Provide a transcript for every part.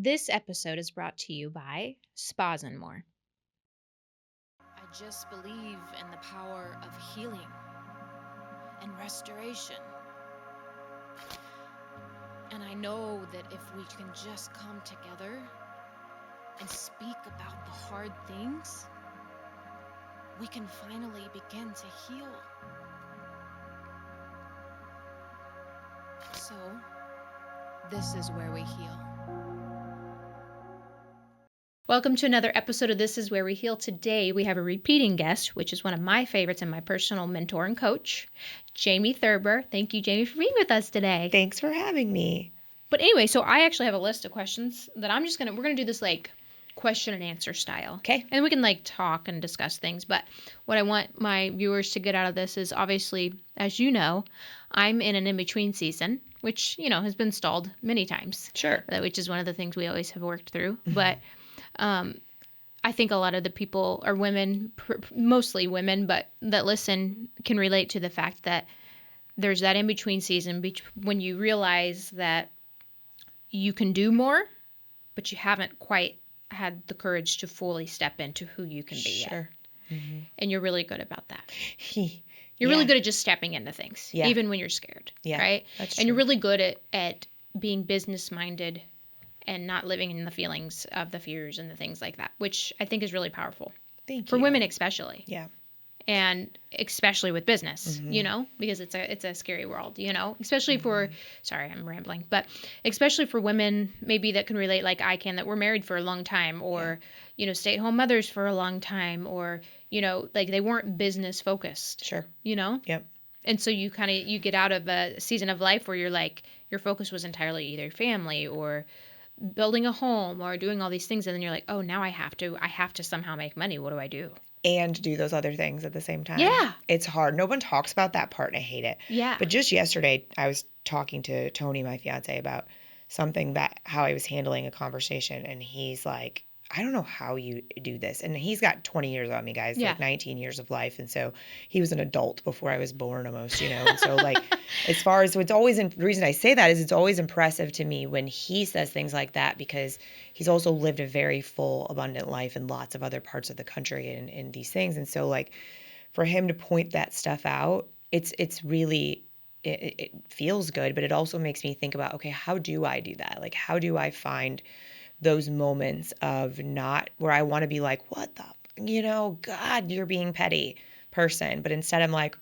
This episode is brought to you by Spas and More. I just believe in the power of healing and restoration. And I know that if we can just come together and speak about the hard things, we can finally begin to heal. So, this is where we heal. Welcome to another episode of This Is Where We Heal. Today we have a repeating guest, which is one of my favorites and my personal mentor and coach, Jamie Thurber. Thank you, Jamie, for being with us today. Thanks for having me. But anyway, so I actually have a list of questions that we're going to do this like question and answer style. Okay. And we can like talk and discuss things. But what I want my viewers to get out of this is obviously, as you know, I'm in an in-between season, which, has been stalled many times. Sure. Which is one of the things we always have worked through. Mm-hmm. But I think a lot of the people are women, mostly women, but that listen can relate to the fact that there's that in-between season when you realize that you can do more, but you haven't quite had the courage to fully step into who you can be yet. Mm-hmm. And you're really good about that. You're really good at just stepping into things, even when you're scared, right? That's true. And you're really good at being business-minded and not living in the feelings of the fears and the things like that, which I think is really powerful. Thank you. For women especially. Yeah. And especially with business, because it's a scary world, especially for, sorry, I'm rambling, but especially for women maybe that can relate like I can, that were married for a long time or, stay-at-home mothers for a long time or, like they weren't business focused. Sure. Yep. And so you get out of a season of life where you're like, your focus was entirely either family or building a home or doing all these things. And then you're like, oh, now I have to somehow make money. What do I do? And do those other things at the same time. Yeah. It's hard. No one talks about that part and I hate it. Yeah. But just yesterday, I was talking to Tony, my fiance, about how I was handling a conversation. And he's like, I don't know how you do this. And he's got 20 years on me, guys, like 19 years of life. And so he was an adult before I was born almost, And so like, as far as the reason I say that is it's always impressive to me when he says things like that, because he's also lived a very full, abundant life in lots of other parts of the country and these things. And so like for him to point that stuff out, it's really, it feels good, but it also makes me think about, okay, how do I do that? Like, how do I find those moments of not where I want to be like, what the, God, you're being petty person. But instead I'm like,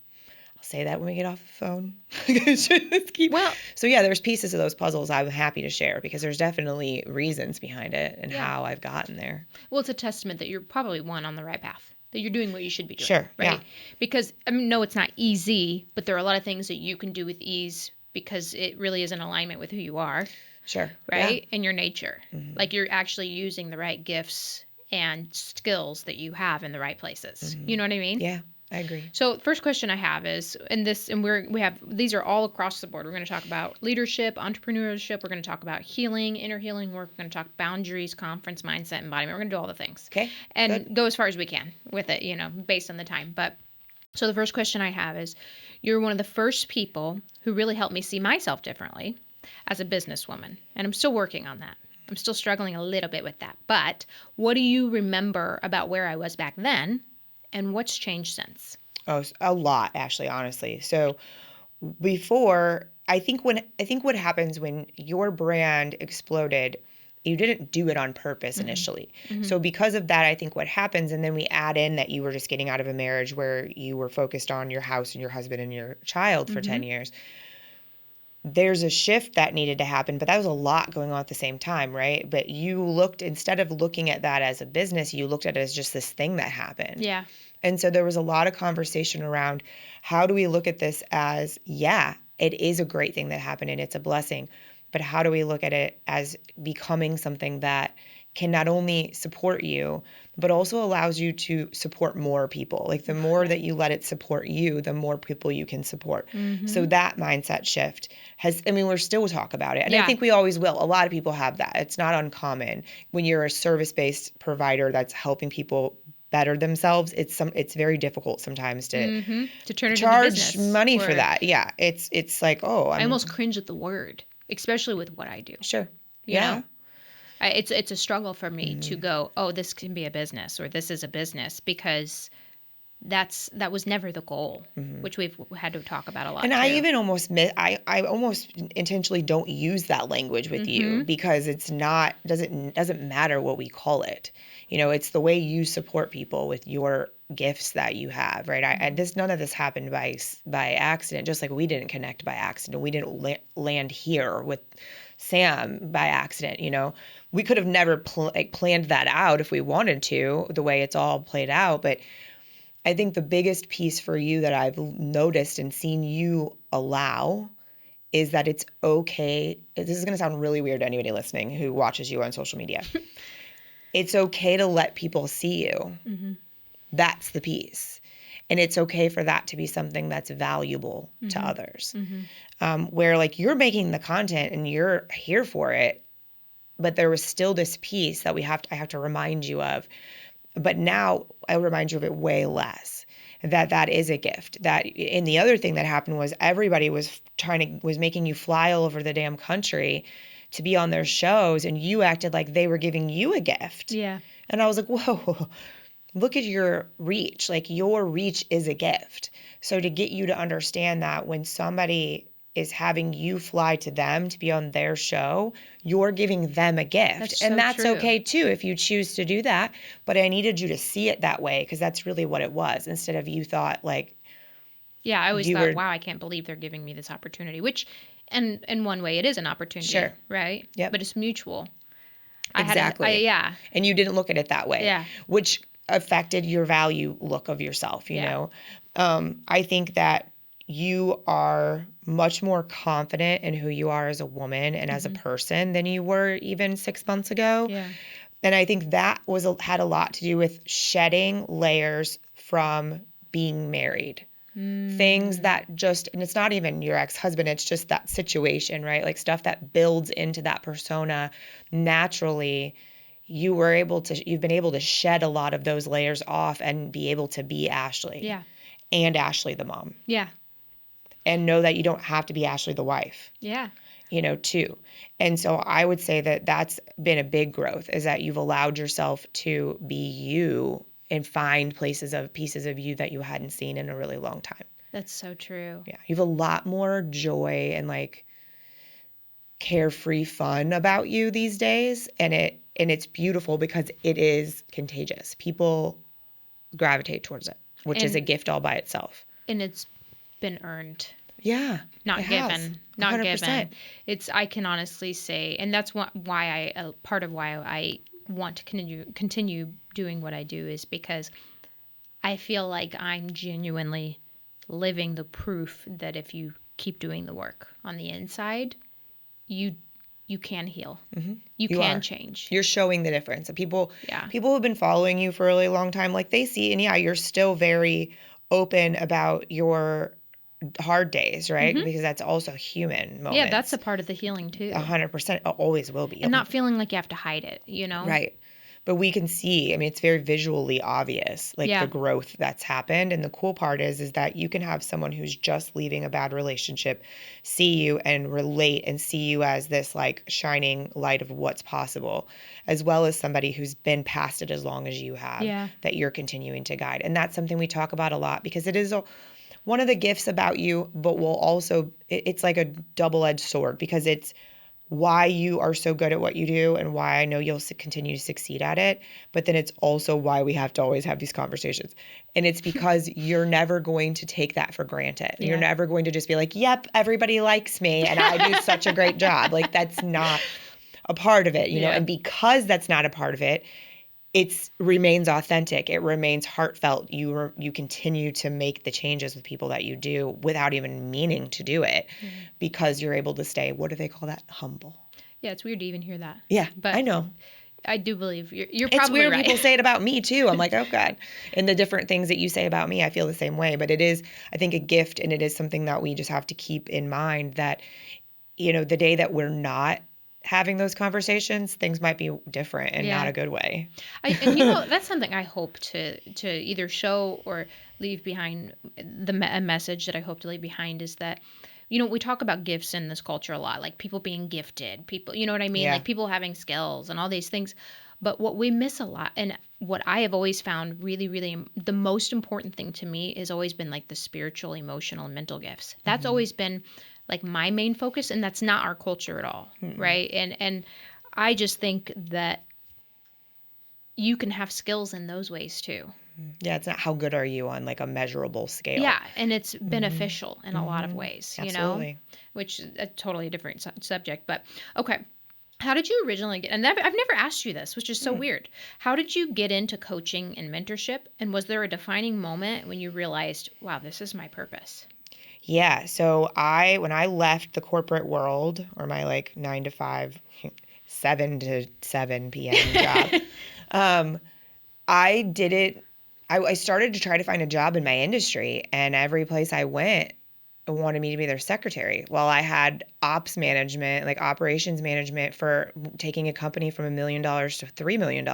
I'll say that when we get off the phone. So yeah, there's pieces of those puzzles I'm happy to share because there's definitely reasons behind it and how I've gotten there. Well, it's a testament that you're probably on the right path, that you're doing what you should be doing. Sure. Right. Yeah. Because no, it's not easy, but there are a lot of things that you can do with ease because it really is in alignment with who you are. Sure. Right? And your nature. Mm-hmm. Like you're actually using the right gifts and skills that you have in the right places. Mm-hmm. You know what I mean? Yeah, I agree. So first question I have is, these are all across the board. We're going to talk about leadership, entrepreneurship. We're going to talk about healing, inner healing work. We're going to talk boundaries, conference mindset, embodiment. We're going to do all the things. Okay. And go as far as we can with it, based on the time. But so the first question I have is, you're one of the first people who really helped me see myself differently as a businesswoman. And I'm still working on that. I'm still struggling a little bit with that. But what do you remember about where I was back then and what's changed since? Oh, a lot, actually, honestly. So before, I think what happens when your brand exploded, you didn't do it on purpose initially. Mm-hmm. So because of that, I think what happens, and then we add in that you were just getting out of a marriage where you were focused on your house and your husband and your child for 10 years. There's a shift that needed to happen, but that was a lot going on at the same time, right? But instead of looking at that as a business, you looked at it as just this thing that happened. Yeah. And so there was a lot of conversation around how do we look at this as, it is a great thing that happened and it's a blessing, but how do we look at it as becoming something that can not only support you, but also allows you to support more people. Like the more that you let it support you, the more people you can support. Mm-hmm. So that mindset shift we're still talk about it. And I think we always will. A lot of people have that. It's not uncommon when you're a service-based provider that's helping people better themselves. It's very difficult sometimes to turn it charge into business money for that. Yeah. It's like, I almost cringe at the word, especially with what I do. Sure. You know? It's a struggle for me to go, oh, this can be a business or this is a business, because that was never the goal, which we've had to talk about a lot. And too. I even almost I almost intentionally don't use that language with you, because it's not doesn't matter what we call it. It's the way you support people with your gifts that you have, right? None of this happened by accident. Just like we didn't connect by accident, we didn't land here with Sam by accident. We could have never planned that out if we wanted to, the way it's all played out, but I think the biggest piece for you that I've noticed and seen you allow is that it's okay. This is going to sound really weird to anybody listening who watches you on social media. It's okay to let people see you. That's the piece. And it's okay for that to be something that's valuable to others. Where like you're making the content and you're here for it, but there was still this piece that I have to remind you of. But now I'll remind you of it way less, that is a gift. And the other thing that happened was everybody was making you fly all over the damn country to be on their shows, and you acted like they were giving you a gift. Yeah. And I was like, whoa, look at your reach. Like, your reach is a gift. So to get you to understand that when somebody is having you fly to them to be on their show, you're giving them a gift. That's true. Okay too if you choose to do that. But I needed you to see it that way, because that's really what it was, instead of you thought like. Yeah, I always thought, wow, I can't believe they're giving me this opportunity, which and in one way it is an opportunity. Sure. Right? Yep. But it's mutual. Exactly. Yeah. And you didn't look at it that way. Yeah. Which affected your value look of yourself, you know? I think that you are much more confident in who you are as a woman and as a person than you were even 6 months ago. Yeah. And I think that had a lot to do with shedding layers from being married. Things that and it's not even your ex-husband, it's just that situation, right? Like stuff that builds into that persona naturally. You've been able to shed a lot of those layers off and be able to be Ashley. Yeah. And Ashley the mom. Yeah. And know that you don't have to be Ashley the wife. Yeah. Too. And so I would say that that's been a big growth, is that you've allowed yourself to be you and find pieces of you that you hadn't seen in a really long time. That's so true. Yeah. You have a lot more joy and like carefree fun about you these days. And it's beautiful because it is contagious. People gravitate towards it, which is a gift all by itself. And it's been earned. Yeah. Not given. Not 100%. given. I can honestly say, and that's part of why I want to continue doing what I do, is because I feel like I'm genuinely living the proof that if you keep doing the work on the inside, you can heal. You can change. You're showing the difference. And people who've been following you for a really long time, like they see, and you're still very open about your hard days, right? Because that's also human moments. Yeah, that's a part of the healing too. 100%. It always will be. And not feeling like you have to hide it, Right. But we can see, it's very visually obvious, like the growth that's happened. And the cool part is that you can have someone who's just leaving a bad relationship see you and relate and see you as this like shining light of what's possible, as well as somebody who's been past it as long as you have, that you're continuing to guide. And that's something we talk about a lot, because it is one of the gifts about you, but it's like a double-edged sword, because it's why you are so good at what you do and why I know you'll continue to succeed at it. But then it's also why we have to always have these conversations. And it's because you're never going to take that for granted. Yeah. You're never going to just be like, yep, everybody likes me and I do such a great job. Like, that's not a part of it, you know? And because that's not a part of it, it remains authentic. It remains heartfelt. You continue to make the changes with people that you do without even meaning to do it, because you're able to stay, what do they call that? Humble. Yeah, it's weird to even hear that. Yeah, but I know. I do believe you're probably It's weird right. People say it about me too. I'm like, oh God. And the different things that you say about me, I feel the same way. But it is, I think, a gift, and it is something that we just have to keep in mind, that, the day that we're not having those conversations, things might be different and not a good way. And that's something I hope to either show or leave behind. A message that I hope to leave behind is that we talk about gifts in this culture a lot, like people being gifted, people, you know what I mean? Yeah. Like people having skills and all these things. But what we miss a lot, and what I have always found really, really the most important thing to me has always been like the spiritual, emotional, and mental gifts. That's always been like my main focus, and that's not our culture at all, right? And I just think that you can have skills in those ways too. Yeah, it's not how good are you on like a measurable scale. Yeah, and it's beneficial in a lot of ways, Absolutely. which is a totally different subject. But okay, how did you originally get, and I've never asked you this, which is so weird. How did you get into coaching and mentorship? And was there a defining moment when you realized, wow, this is my purpose? Yeah. So when I left the corporate world, or my like 9 to 5, 7 to 7 p.m. job, I did it. I started to try to find a job in my industry, and every place I went wanted me to be their secretary. Well, I had ops management, like operations management for taking a company from $1 million to $3 million.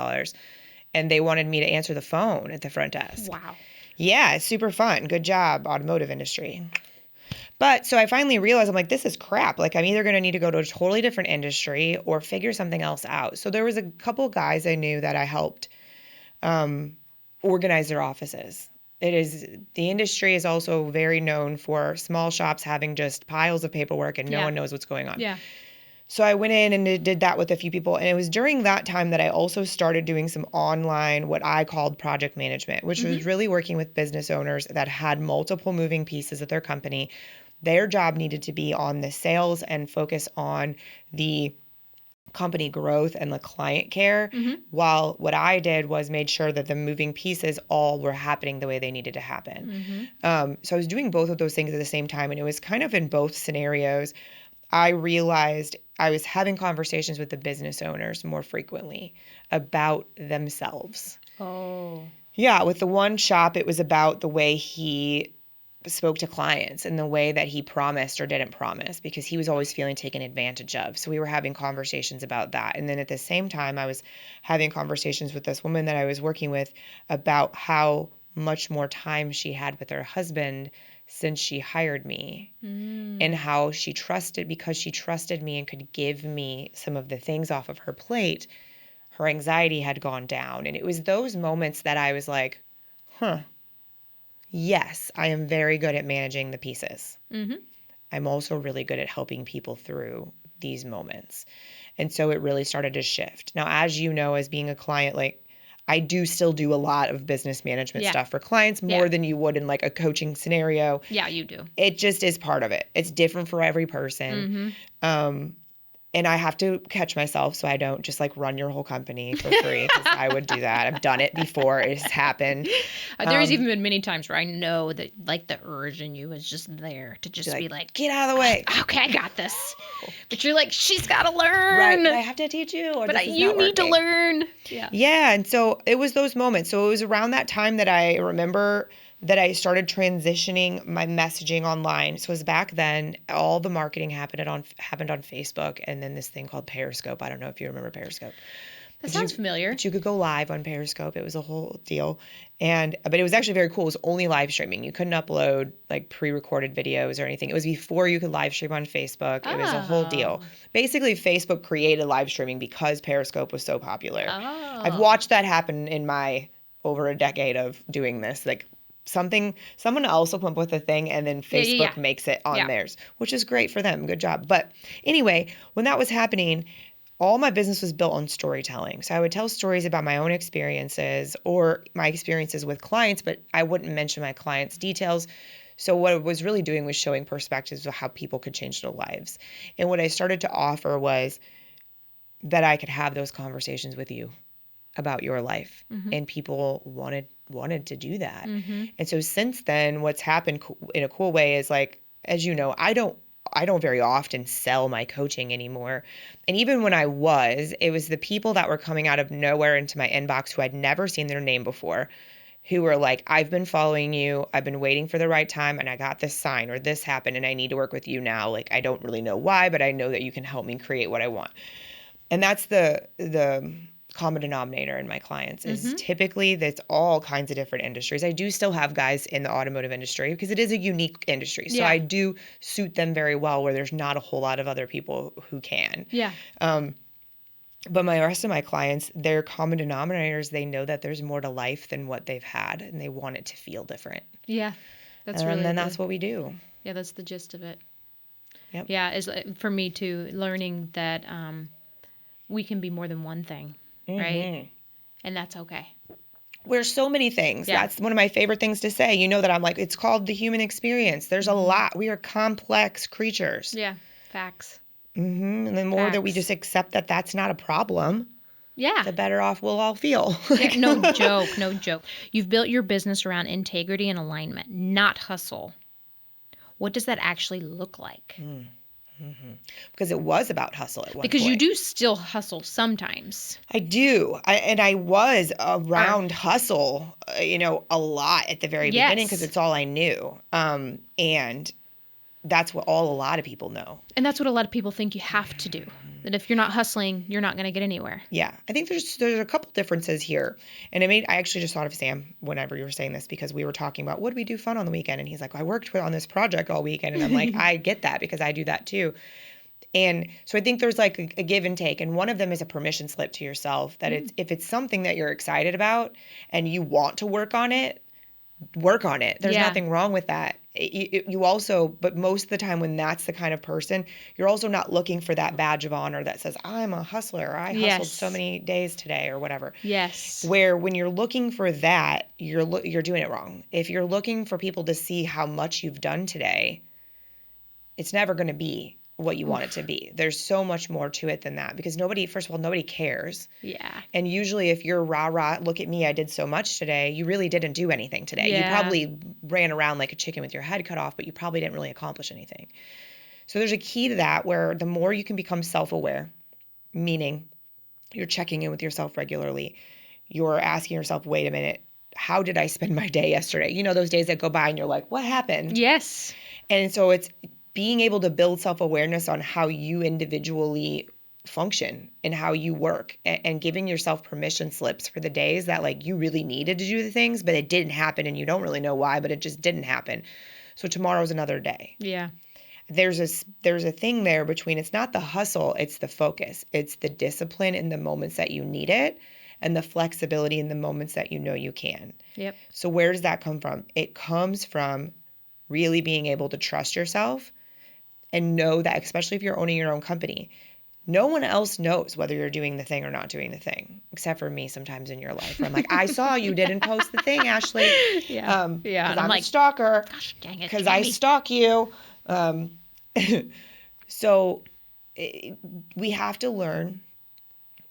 And they wanted me to answer the phone at the front desk. Wow. Yeah, it's super fun. Good job, automotive industry. But so I finally realized, I'm like, this is crap. Like, I'm either going to need to go to a totally different industry or figure something else out. So there was a couple guys I knew that I helped organize their offices. The industry is also very known for small shops having just piles of paperwork and no one knows what's going on. Yeah. So I went in and did that with a few people. And it was during that time that I also started doing some online, what I called project management, which was really working with business owners that had multiple moving pieces of their company. Their job needed to be on the sales and focus on the company growth and the client care, while what I did was made sure that the moving pieces all were happening the way they needed to happen. So I was doing both of those things at the same time, and it was kind of in both scenarios. I realized I was having conversations with the business owners more frequently about themselves. Oh. Yeah, with the one shop, it was about the way he spoke to clients and the way that he promised or didn't promise, because he was always feeling taken advantage of. So we were having conversations about that. And then at the same time, I was having conversations with this woman that I was working with about how much more time she had with her husband since she hired me, and how because she trusted me and could give me some of the things off of her plate, her anxiety had gone down. And it was those moments that I was like, yes, I am very good at managing the pieces. I'm also really good at helping people through these moments. And so it really started to shift. Now, as you know, as being a client, like, I do still do a lot of business management stuff for clients, more than you would in like a coaching scenario. Yeah, you do. It just is part of it. It's different for every person. And I have to catch myself so I don't just like run your whole company for free, because I would do that. I've done it before. It's happened. There's even been many times where I know that like the urge in you is just there to just be like, get out of the way. Okay, I got this. But you're like, she's got to learn. Right. But I have to teach you. Or but you need to learn. Yeah. Yeah. And so it was those moments. So it was around that time that I remember that I started transitioning my messaging online. So it was back then, all the marketing happened on Facebook, and then this thing called Periscope. I don't know if you remember Periscope. That sounds familiar. But you could go live on Periscope. It was a whole deal. But it was actually very cool. It was only live streaming. You couldn't upload like pre-recorded videos or anything. It was before you could live stream on Facebook. It was a whole deal. Basically, Facebook created live streaming because Periscope was so popular. I've watched that happen in my over a decade of doing this. Like, someone else will come up with a thing, and then Facebook makes it on theirs, which is great for them. Good job. But anyway, when that was happening, all my business was built on storytelling. So I would tell stories about my own experiences or my experiences with clients, but I wouldn't mention my clients' details. So what I was really doing was showing perspectives of how people could change their lives. And what I started to offer was that I could have those conversations with you about your life. And people wanted to do that. And so since then, what's happened in a cool way is, like, as you know, I don't very often sell my coaching anymore. And even when I was, it was the people that were coming out of nowhere into my inbox who I'd never seen their name before, who were like, I've been following you, I've been waiting for the right time, and I got this sign or this happened and I need to work with you now. Like, I don't really know why, but I know that you can help me create what I want. And that's the common denominator in my clients is typically that's all kinds of different industries. I do still have guys in the automotive industry because it is a unique industry. So I do suit them very well where there's not a whole lot of other people who can. Yeah. But my rest of my clients, their common denominators, they know that there's more to life than what they've had and they want it to feel different. Yeah. That's and really then that's what we do. Yeah, that's the gist of it. Yep. Yeah, is for me too, learning that we can be more than one thing, right? And that's okay. We're so many things. Yeah. That's one of my favorite things to say. You know that I'm like, it's called the human experience. There's a lot. We are complex creatures. Yeah, facts. And the more that we just accept that that's not a problem, the better off we'll all feel. Yeah, no joke, no joke. You've built your business around integrity and alignment, not hustle. What does that actually look like? Because it was about hustle at one point. Because you do still hustle sometimes. I do. I was around hustle, a lot at the very beginning because it's all I knew. And that's what a lot of people know. And that's what a lot of people think you have to do. That if you're not hustling, you're not going to get anywhere. Yeah. I think there's a couple differences here. And I actually just thought of Sam whenever you were saying this because we were talking about what do we do fun on the weekend? And he's like, I worked on this project all weekend. And I'm like, I get that because I do that too. And so I think there's like a give and take. And one of them is a permission slip to yourself that if it's something that you're excited about and you want to work on it, work on it. There's nothing wrong with that. You also, but most of the time when that's the kind of person, you're also not looking for that badge of honor that says, I'm a hustler. I hustled so many days today or whatever. Yes. Where when you're looking for that, you're doing it wrong. If you're looking for people to see how much you've done today, it's never going to be what you want it to be. There's so much more to it than that because first of all, nobody cares. Yeah. And usually if you're rah-rah, look at me, I did so much today, you really didn't do anything today. Yeah. You probably ran around like a chicken with your head cut off, but you probably didn't really accomplish anything. So there's a key to that where the more you can become self-aware, meaning you're checking in with yourself regularly, you're asking yourself, wait a minute, how did I spend my day yesterday? You know, those days that go by and you're like, what happened? Yes. And so it's being able to build self-awareness on how you individually function and how you work and giving yourself permission slips for the days that like you really needed to do the things, but it didn't happen and you don't really know why, but it just didn't happen. So tomorrow's another day. Yeah. There's a thing there between it's not the hustle, it's the focus. It's the discipline in the moments that you need it and the flexibility in the moments that you know you can. Yep. So where does that come from? It comes from really being able to trust yourself and know that, especially if you're owning your own company, no one else knows whether you're doing the thing or not doing the thing, except for me sometimes in your life. Where I'm like, I saw you didn't post the thing, Ashley. Yeah. Because I'm like, a stalker. Gosh dang it. Because I stalk you. So we have to learn,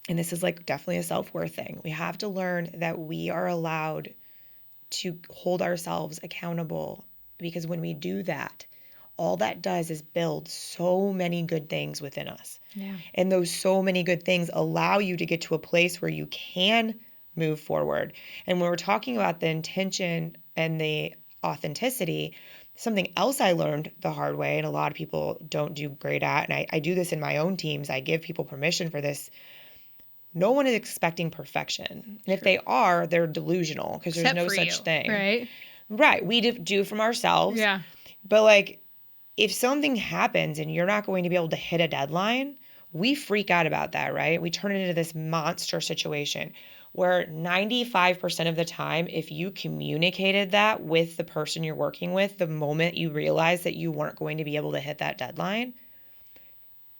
and this is like definitely a self-worth thing. We have to learn that we are allowed to hold ourselves accountable because when we do that, all that does is build so many good things within us. Yeah. And those so many good things allow you to get to a place where you can move forward. And when we're talking about the intention and the authenticity, something else I learned the hard way, and a lot of people don't do great at, and I do this in my own teams, I give people permission for this. No one is expecting perfection. And if they are, they're delusional because there's no such thing. Right. Right. We do from ourselves. Yeah. But like, if something happens and you're not going to be able to hit a deadline, we freak out about that, right? We turn it into this monster situation where 95% of the time, if you communicated that with the person you're working with, the moment you realized that you weren't going to be able to hit that deadline,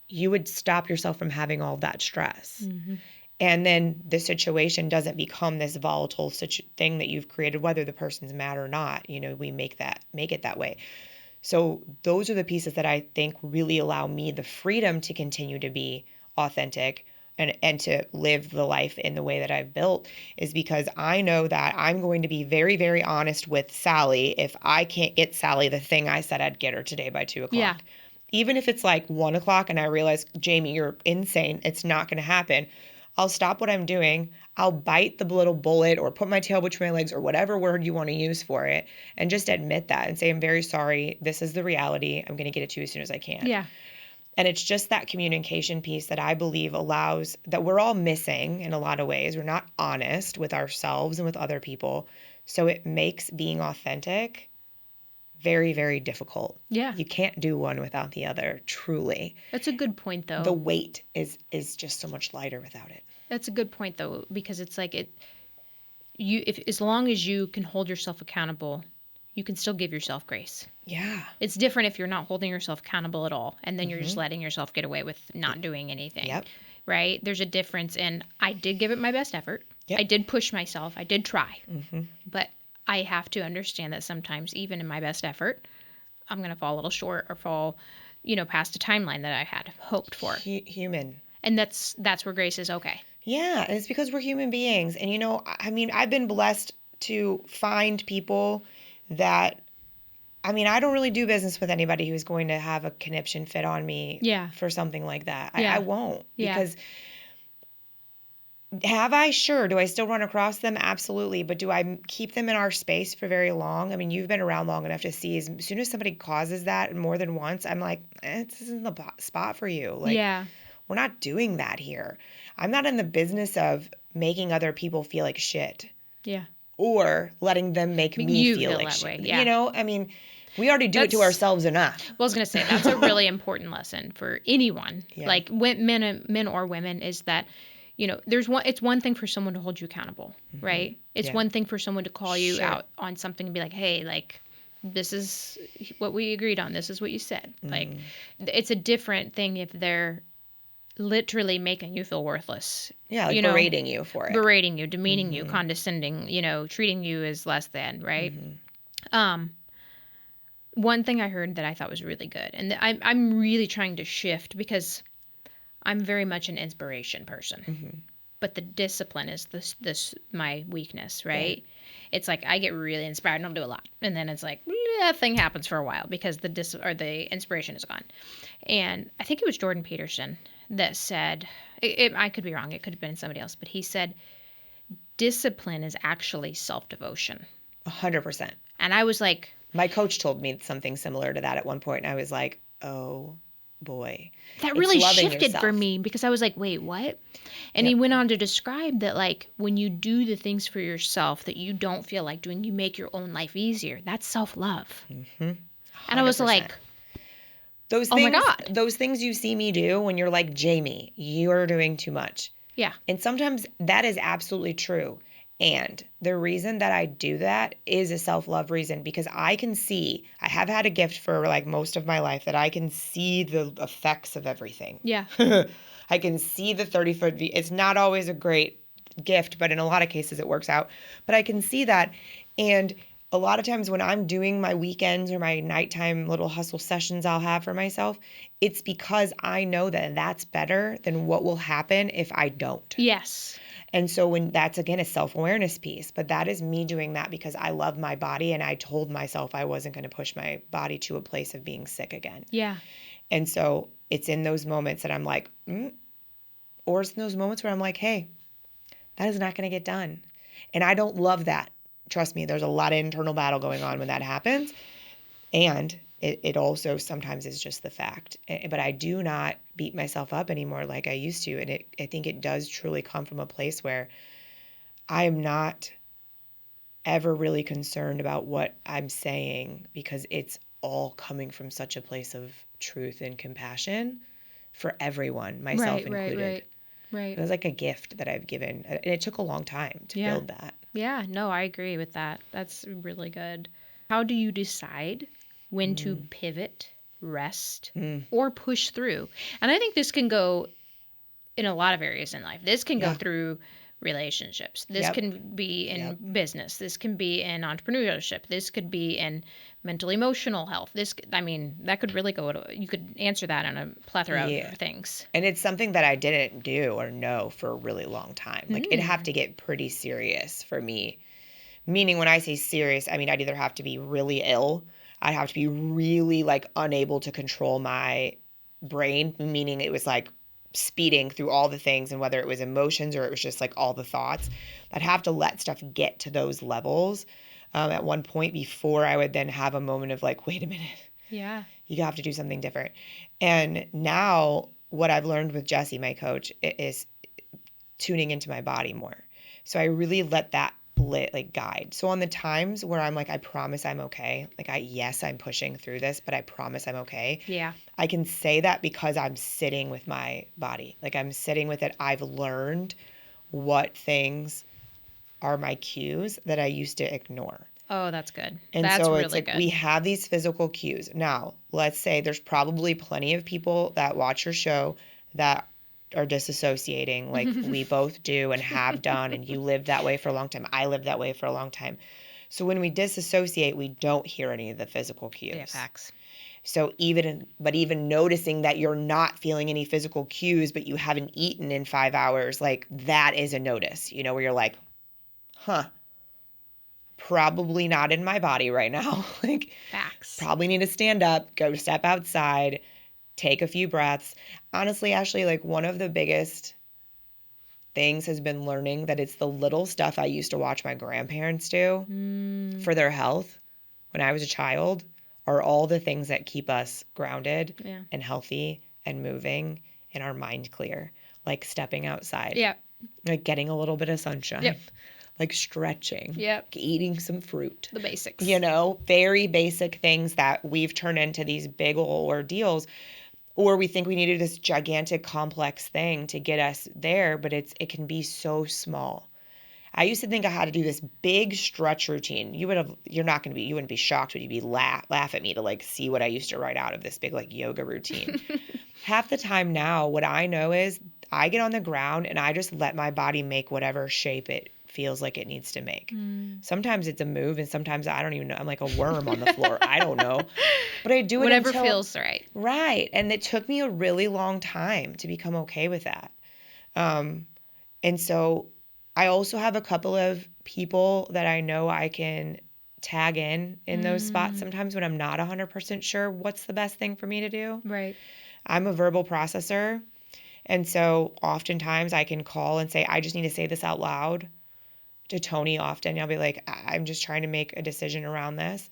you would stop yourself from having all that stress. Mm-hmm. And then the situation doesn't become this volatile thing that you've created, whether the person's mad or not. You know, we make it that way. So those are the pieces that I think really allow me the freedom to continue to be authentic and to live the life in the way that I've built, is because I know that I'm going to be very, very honest with Sally if I can't get Sally the thing I said I'd get her today by 2:00. Yeah. Even if it's like 1:00 and I realize, Jamie, you're insane, it's not going to happen. I'll stop what I'm doing. I'll bite the little bullet or put my tail between my legs or whatever word you want to use for it and just admit that and say, I'm very sorry. This is the reality. I'm going to get it to you as soon as I can. Yeah. And it's just that communication piece that I believe allows, that we're all missing in a lot of ways. We're not honest with ourselves and with other people. So it makes being authentic very, very difficult. Yeah. You can't do one without the other, truly. That's a good point, though. The weight is just so much lighter without it. That's a good point, though, because it's like if as long as you can hold yourself accountable, you can still give yourself grace. Yeah. It's different if you're not holding yourself accountable at all, and then you're just letting yourself get away with not doing anything. Yep. Right? There's a difference, and I did give it my best effort. Yep. I did push myself. I did try. But I have to understand that sometimes, even in my best effort, I'm going to fall a little short or fall, past a timeline that I had hoped for. Human. And that's where grace is okay. Yeah, and it's because we're human beings. And, I mean, I've been blessed to find people that, I mean, I don't really do business with anybody who's going to have a conniption fit on me for something like that. I won't. Because have I? Sure. Do I still run across them? Absolutely. But do I keep them in our space for very long? I mean, you've been around long enough to see as soon as somebody causes that more than once, I'm like, this isn't the spot for you. Like, we're not doing that here. I'm not in the business of making other people feel like shit. Yeah. Or letting them make me feel like that shit. Way. Yeah. I mean, we already do it to ourselves enough. Well, I was going to say, that's a really important lesson for anyone, like men or women, is that, it's one thing for someone to hold you accountable, right? It's one thing for someone to call you out on something and be like, hey, like, this is what we agreed on. This is what you said. Like, it's a different thing if they're literally making you feel worthless. Yeah, like berating you for it. Berating you, demeaning you, condescending, treating you as less than, right? One thing I heard that I thought was really good, and I'm really trying to shift because I'm very much an inspiration person. But the discipline is this my weakness, right? Yeah. It's like I get really inspired and I'll do a lot. And then it's like, that thing happens for a while because the inspiration is gone. And I think it was Jordan Peterson that said, I could be wrong, it could have been somebody else, but he said, discipline is actually self-devotion. 100%. And I was like... My coach told me something similar to that at one point, and I was like, oh, boy. That really shifted for me because I was like, wait, what? And he went on to describe that, like, when you do the things for yourself that you don't feel like doing, you make your own life easier. That's self-love. And I was like... Those things, my God. Those things you see me do when you're like, Jamie, you're doing too much. Yeah. And sometimes that is absolutely true. And the reason that I do that is a self-love reason because I have had a gift for like most of my life that I can see the effects of everything. Yeah. I can see the 30-foot view. It's not always a great gift, but in a lot of cases it works out. But I can see that. And a lot of times when I'm doing my weekends or my nighttime little hustle sessions I'll have for myself, it's because I know that that's better than what will happen if I don't. Yes. And so when that's, again, a self-awareness piece, but that is me doing that because I love my body and I told myself I wasn't going to push my body to a place of being sick again. Yeah. And so it's in those moments that I'm like, or it's in those moments where I'm like, hey, that is not going to get done. And I don't love that. Trust me, there's a lot of internal battle going on when that happens. And it also sometimes is just the fact. But I do not beat myself up anymore like I used to. And I think it does truly come from a place where I am not ever really concerned about what I'm saying because it's all coming from such a place of truth and compassion for everyone, myself included. Right. It was like a gift that I've given. And it took a long time to build that. Yeah, no, I agree with that. That's really good. How do you decide when to pivot, rest, or push through? And I think this can go in a lot of areas in life. This can go through relationships. This can be in business. This can be in entrepreneurship. This could be in mental emotional health. That could really you could answer that on a plethora of things. And it's something that I didn't do or know for a really long time. Like it'd have to get pretty serious for me. Meaning when I say serious, I mean, I'd either have to be really ill. I'd have to be really like unable to control my brain, meaning it was like speeding through all the things, and whether it was emotions or it was just like all the thoughts, I'd have to let stuff get to those levels at one point before I would then have a moment of like, wait a minute. Yeah. You have to do something different. And now what I've learned with Jessie, my coach, is tuning into my body more. So I really let that guide. So on the times where I'm like, I promise I'm okay. Like yes, I'm pushing through this, but I promise I'm okay. Yeah. I can say that because I'm sitting with my body. Like I'm sitting with it. I've learned what things are my cues that I used to ignore. Oh, that's good. And that's so really it's like good. we have these physical cues. Now, let's say there's probably plenty of people that watch your show that are disassociating like we both do and have done, and you lived that way for a long time. I lived that way for a long time. So when we disassociate, we don't hear any of the physical cues. Yeah, facts. So even noticing that you're not feeling any physical cues, but you haven't eaten in 5 hours, like that is a notice, where you're like, probably not in my body right now. Like, facts. Probably need to stand up, go step outside, take a few breaths. Honestly, Ashley, like one of the biggest things has been learning that it's the little stuff I used to watch my grandparents do for their health when I was a child are all the things that keep us grounded and healthy and moving and our mind clear, like stepping outside. Yeah. Like getting a little bit of sunshine. Yep. Like stretching. Yep. Eating some fruit. The basics. Very basic things that we've turned into these big old ordeals. Or we think we needed this gigantic complex thing to get us there, but it can be so small. I used to think I had to do this big stretch routine. You wouldn't be shocked, but you'd be laugh at me to like see what I used to write out of this big like yoga routine. Half the time now, what I know is I get on the ground and I just let my body make whatever shape it feels like it needs to make. Sometimes it's a move and sometimes I don't even know. I'm like a worm on the floor. I don't know. But I do it whatever feels right. Right. And it took me a really long time to become okay with that. And so I also have a couple of people that I know I can tag in those spots sometimes when I'm not 100% sure what's the best thing for me to do. Right. I'm a verbal processor. And so oftentimes I can call and say, I just need to say this out loud to Tony often. I'll be like, I'm just trying to make a decision around this.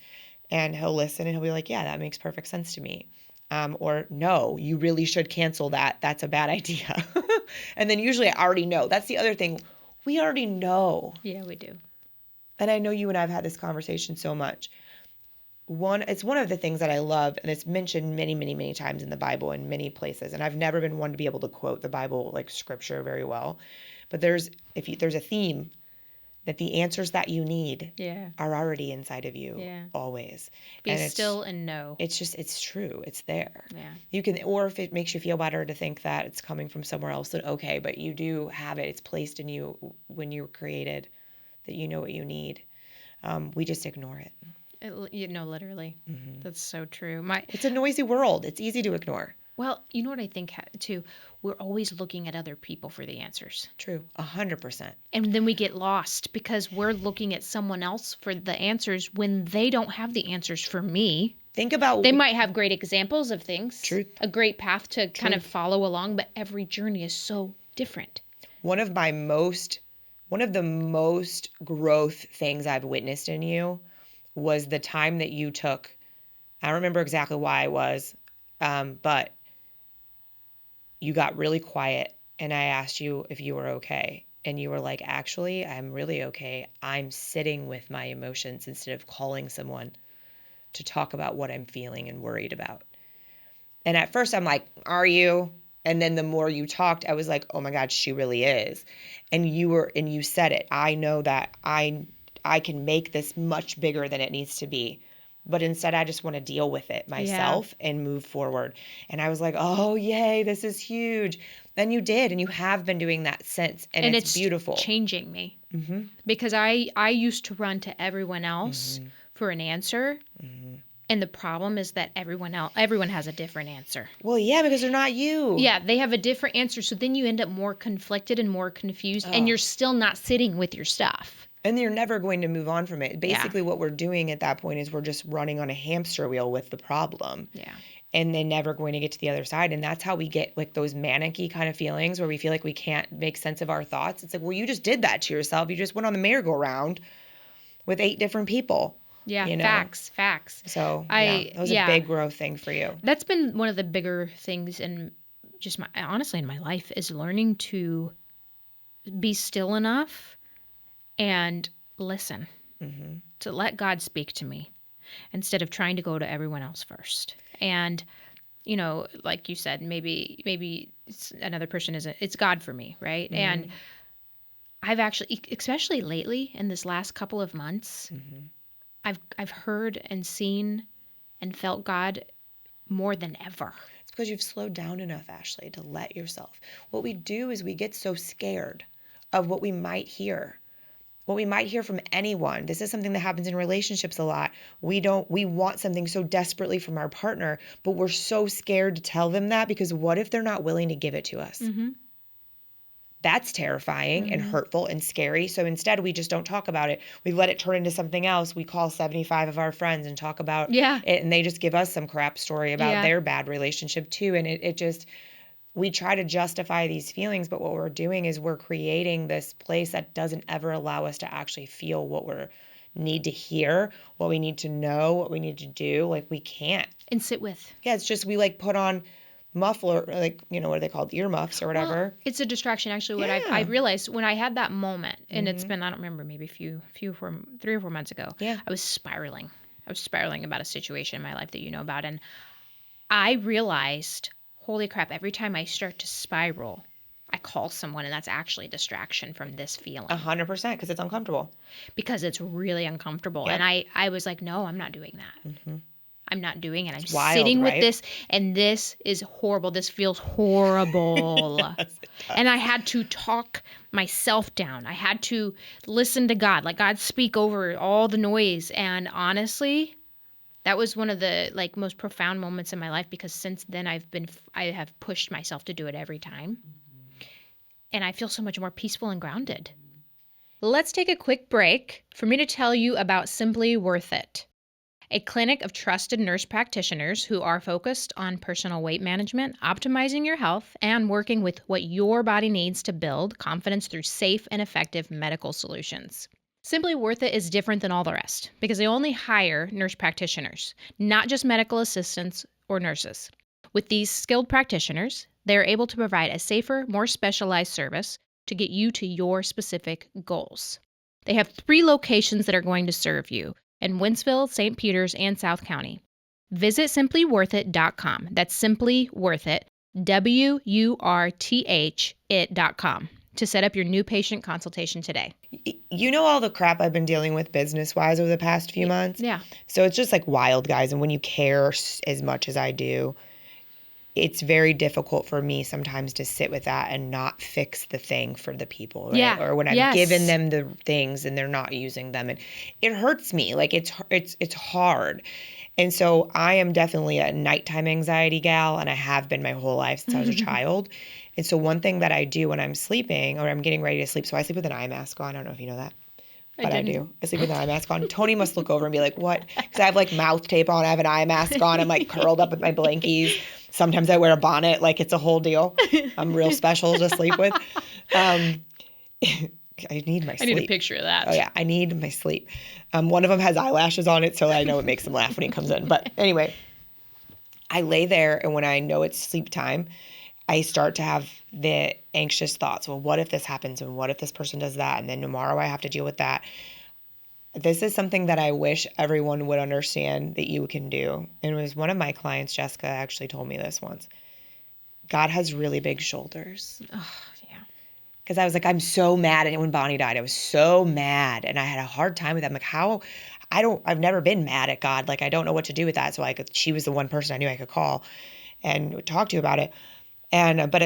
And he'll listen and he'll be like, yeah, that makes perfect sense to me. Or no, you really should cancel that. That's a bad idea. And then usually I already know. That's the other thing. We already know. Yeah, we do. And I know you and I have had this conversation so much. It's one of the things that I love, and it's mentioned many, many, many times in the Bible in many places. And I've never been one to be able to quote the Bible like scripture very well. But there's a theme that the answers that you need are already inside of you always. Be still and know. It's true. It's there. Yeah. You can, or if it makes you feel better to think that it's coming from somewhere else, then okay, but you do have it. It's placed in you when you were created, that you know what you need. We just ignore it. Literally. Mm-hmm. That's so true. It's a noisy world. It's easy to ignore. Well, you know what I think too? We're always looking at other people for the answers. True. 100%. And then we get lost because we're looking at someone else for the answers when they don't have the answers for me. Think about... They might have great examples of things. Truth. A great path to kind of follow along, but every journey is so different. One of the most growth things I've witnessed in you was the time that you took. I don't remember exactly why it was, but you got really quiet and I asked you if you were okay. And you were like, actually, I'm really okay. I'm sitting with my emotions instead of calling someone to talk about what I'm feeling and worried about. And at first I'm like, are you? And then the more you talked, I was like, oh my God, she really is. And you said it. I know that I can make this much bigger than it needs to be. But instead, I just want to deal with it myself and move forward. And I was like, oh, yay, this is huge. And you did. And you have been doing that since. And it's beautiful. Changing me. Mm-hmm. Because I used to run to everyone else for an answer. Mm-hmm. And the problem is that everyone has a different answer. Well, yeah, because they're not you. Yeah, they have a different answer. So then you end up more conflicted and more confused. And you're still not sitting with your stuff. And you're never going to move on from it. Basically, what we're doing at that point is we're just running on a hamster wheel with the problem. Yeah. And then never going to get to the other side. And that's how we get like those manic-y kind of feelings where we feel like we can't make sense of our thoughts. It's like, well, you just did that to yourself. You just went on the merry-go-round with 8 different people. Yeah. you know? Facts. So, that was a big growth thing for you. That's been one of the bigger things in just honestly in my life is learning to be still enough and listen, to let God speak to me instead of trying to go to everyone else first. And, like you said, maybe another person isn't, it's God for me, right? And I've actually, especially lately in this last couple of months, I've heard and seen and felt God more than ever. It's because you've slowed down enough, Ashley, to let yourself. What we do is we get so scared of what we might hear. What we might hear from anyone. This is something that happens in relationships a lot. We want something so desperately from our partner, but we're so scared to tell them that because what if they're not willing to give it to us? That's terrifying and hurtful and scary. So instead, we just don't talk about it. We let it turn into something else. We call 75 of our friends and talk about it, and they just give us some crap story about their bad relationship too. And it just, we try to justify these feelings, but what we're doing is we're creating this place that doesn't ever allow us to actually feel what we need to hear, what we need to know, what we need to do. Like, we can't. And sit with. Yeah, it's just we put on muffler, what are they called, earmuffs or whatever. Well, it's a distraction. Actually, what I realized when I had that moment, and it's been, I don't remember, maybe 3 or 4 months ago. Yeah. I was spiraling about a situation in my life that you know about, and I realized, holy crap! Every time I start to spiral, I call someone, and that's actually a distraction from this feeling. 100%, because it's uncomfortable. Because it's really uncomfortable, and I was like, no, I'm not doing that. I'm not doing it. I'm sitting with this, and this is horrible. This feels horrible. Yes, and I had to talk myself down. I had to listen to God, let God speak over all the noise. And honestly, that was one of the most profound moments in my life, because since then I have pushed myself to do it every time. And I feel so much more peaceful and grounded. Let's take a quick break for me to tell you about Simply Wurth It, a clinic of trusted nurse practitioners who are focused on personal weight management, optimizing your health, and working with what your body needs to build confidence through safe and effective medical solutions. Simply Wurth It is different than all the rest because they only hire nurse practitioners, not just medical assistants or nurses. With these skilled practitioners, they are able to provide a safer, more specialized service to get you to your specific goals. They have 3 locations that are going to serve you in Wentzville, St. Peters, and South County. Visit simplyworthit.com. That's Simply Wurth It, WURTH to set up your new patient consultation today. You know all the crap I've been dealing with business-wise over the past few months? Yeah. So it's just wild, guys. And when you care as much as I do, it's very difficult for me sometimes to sit with that and not fix the thing for the people, right? Yeah. Or when I've given them the things and they're not using them, and it hurts me. It's hard. And so I am definitely a nighttime anxiety gal, and I have been my whole life since I was a child. And so one thing that I do when I'm sleeping or I'm getting ready to sleep, so I sleep with an eye mask on. I don't know if you know that. But I do. I sleep with an eye mask on. Tony must look over and be like, what? Because I have mouth tape on. I have an eye mask on. I'm curled up with my blankies. Sometimes I wear a bonnet. It's a whole deal. I'm real special to sleep with. I need my sleep. I need a picture of that. Oh, yeah. I need my sleep. One of them has eyelashes on it, so I know it makes him laugh when he comes in. But anyway, I lay there, and when I know it's sleep time, I start to have the anxious thoughts. Well, what if this happens? And what if this person does that? And then tomorrow I have to deal with that. This is something that I wish everyone would understand that you can do. And it was one of my clients, Jessica, actually told me this once. God has really big shoulders. Oh, yeah. Because I was I'm so mad. And when Bonnie died, I was so mad. And I had a hard time with that. I'm how? I've never been mad at God. I don't know what to do with that. So she was the one person I knew I could call and talk to about it.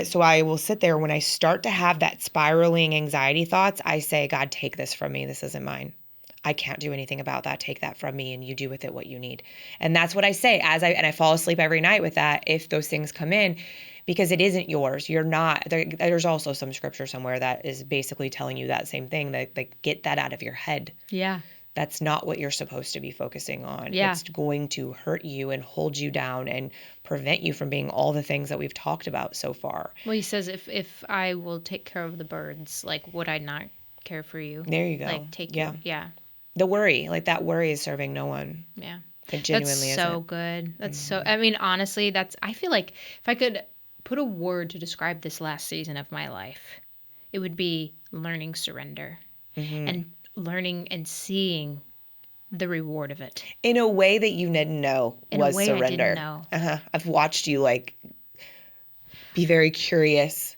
So I will sit there when I start to have that spiraling anxiety thoughts, I say, God, take this from me. This isn't mine. I can't do anything about that. Take that from me and you do with it what you need. And that's what I say and I fall asleep every night with that if those things come in, because it isn't yours. You're not, there's also some scripture somewhere that is basically telling you that same thing, that get that out of your head. Yeah. That's not what you're supposed to be focusing on. Yeah. It's going to hurt you and hold you down and prevent you from being all the things that we've talked about so far. Well, he says, if I will take care of the birds, would I not care for you? There you go. Take yeah. Yeah. The worry, like that worry is serving no one. Yeah. It genuinely That's so isn't. good. That's so, I mean, honestly, I feel like if I could put a word to describe this last season of my life, it would be learning surrender and learning and seeing the reward of it. In a way that you didn't know In a was way I surrender. didn't know. I've watched you like be very curious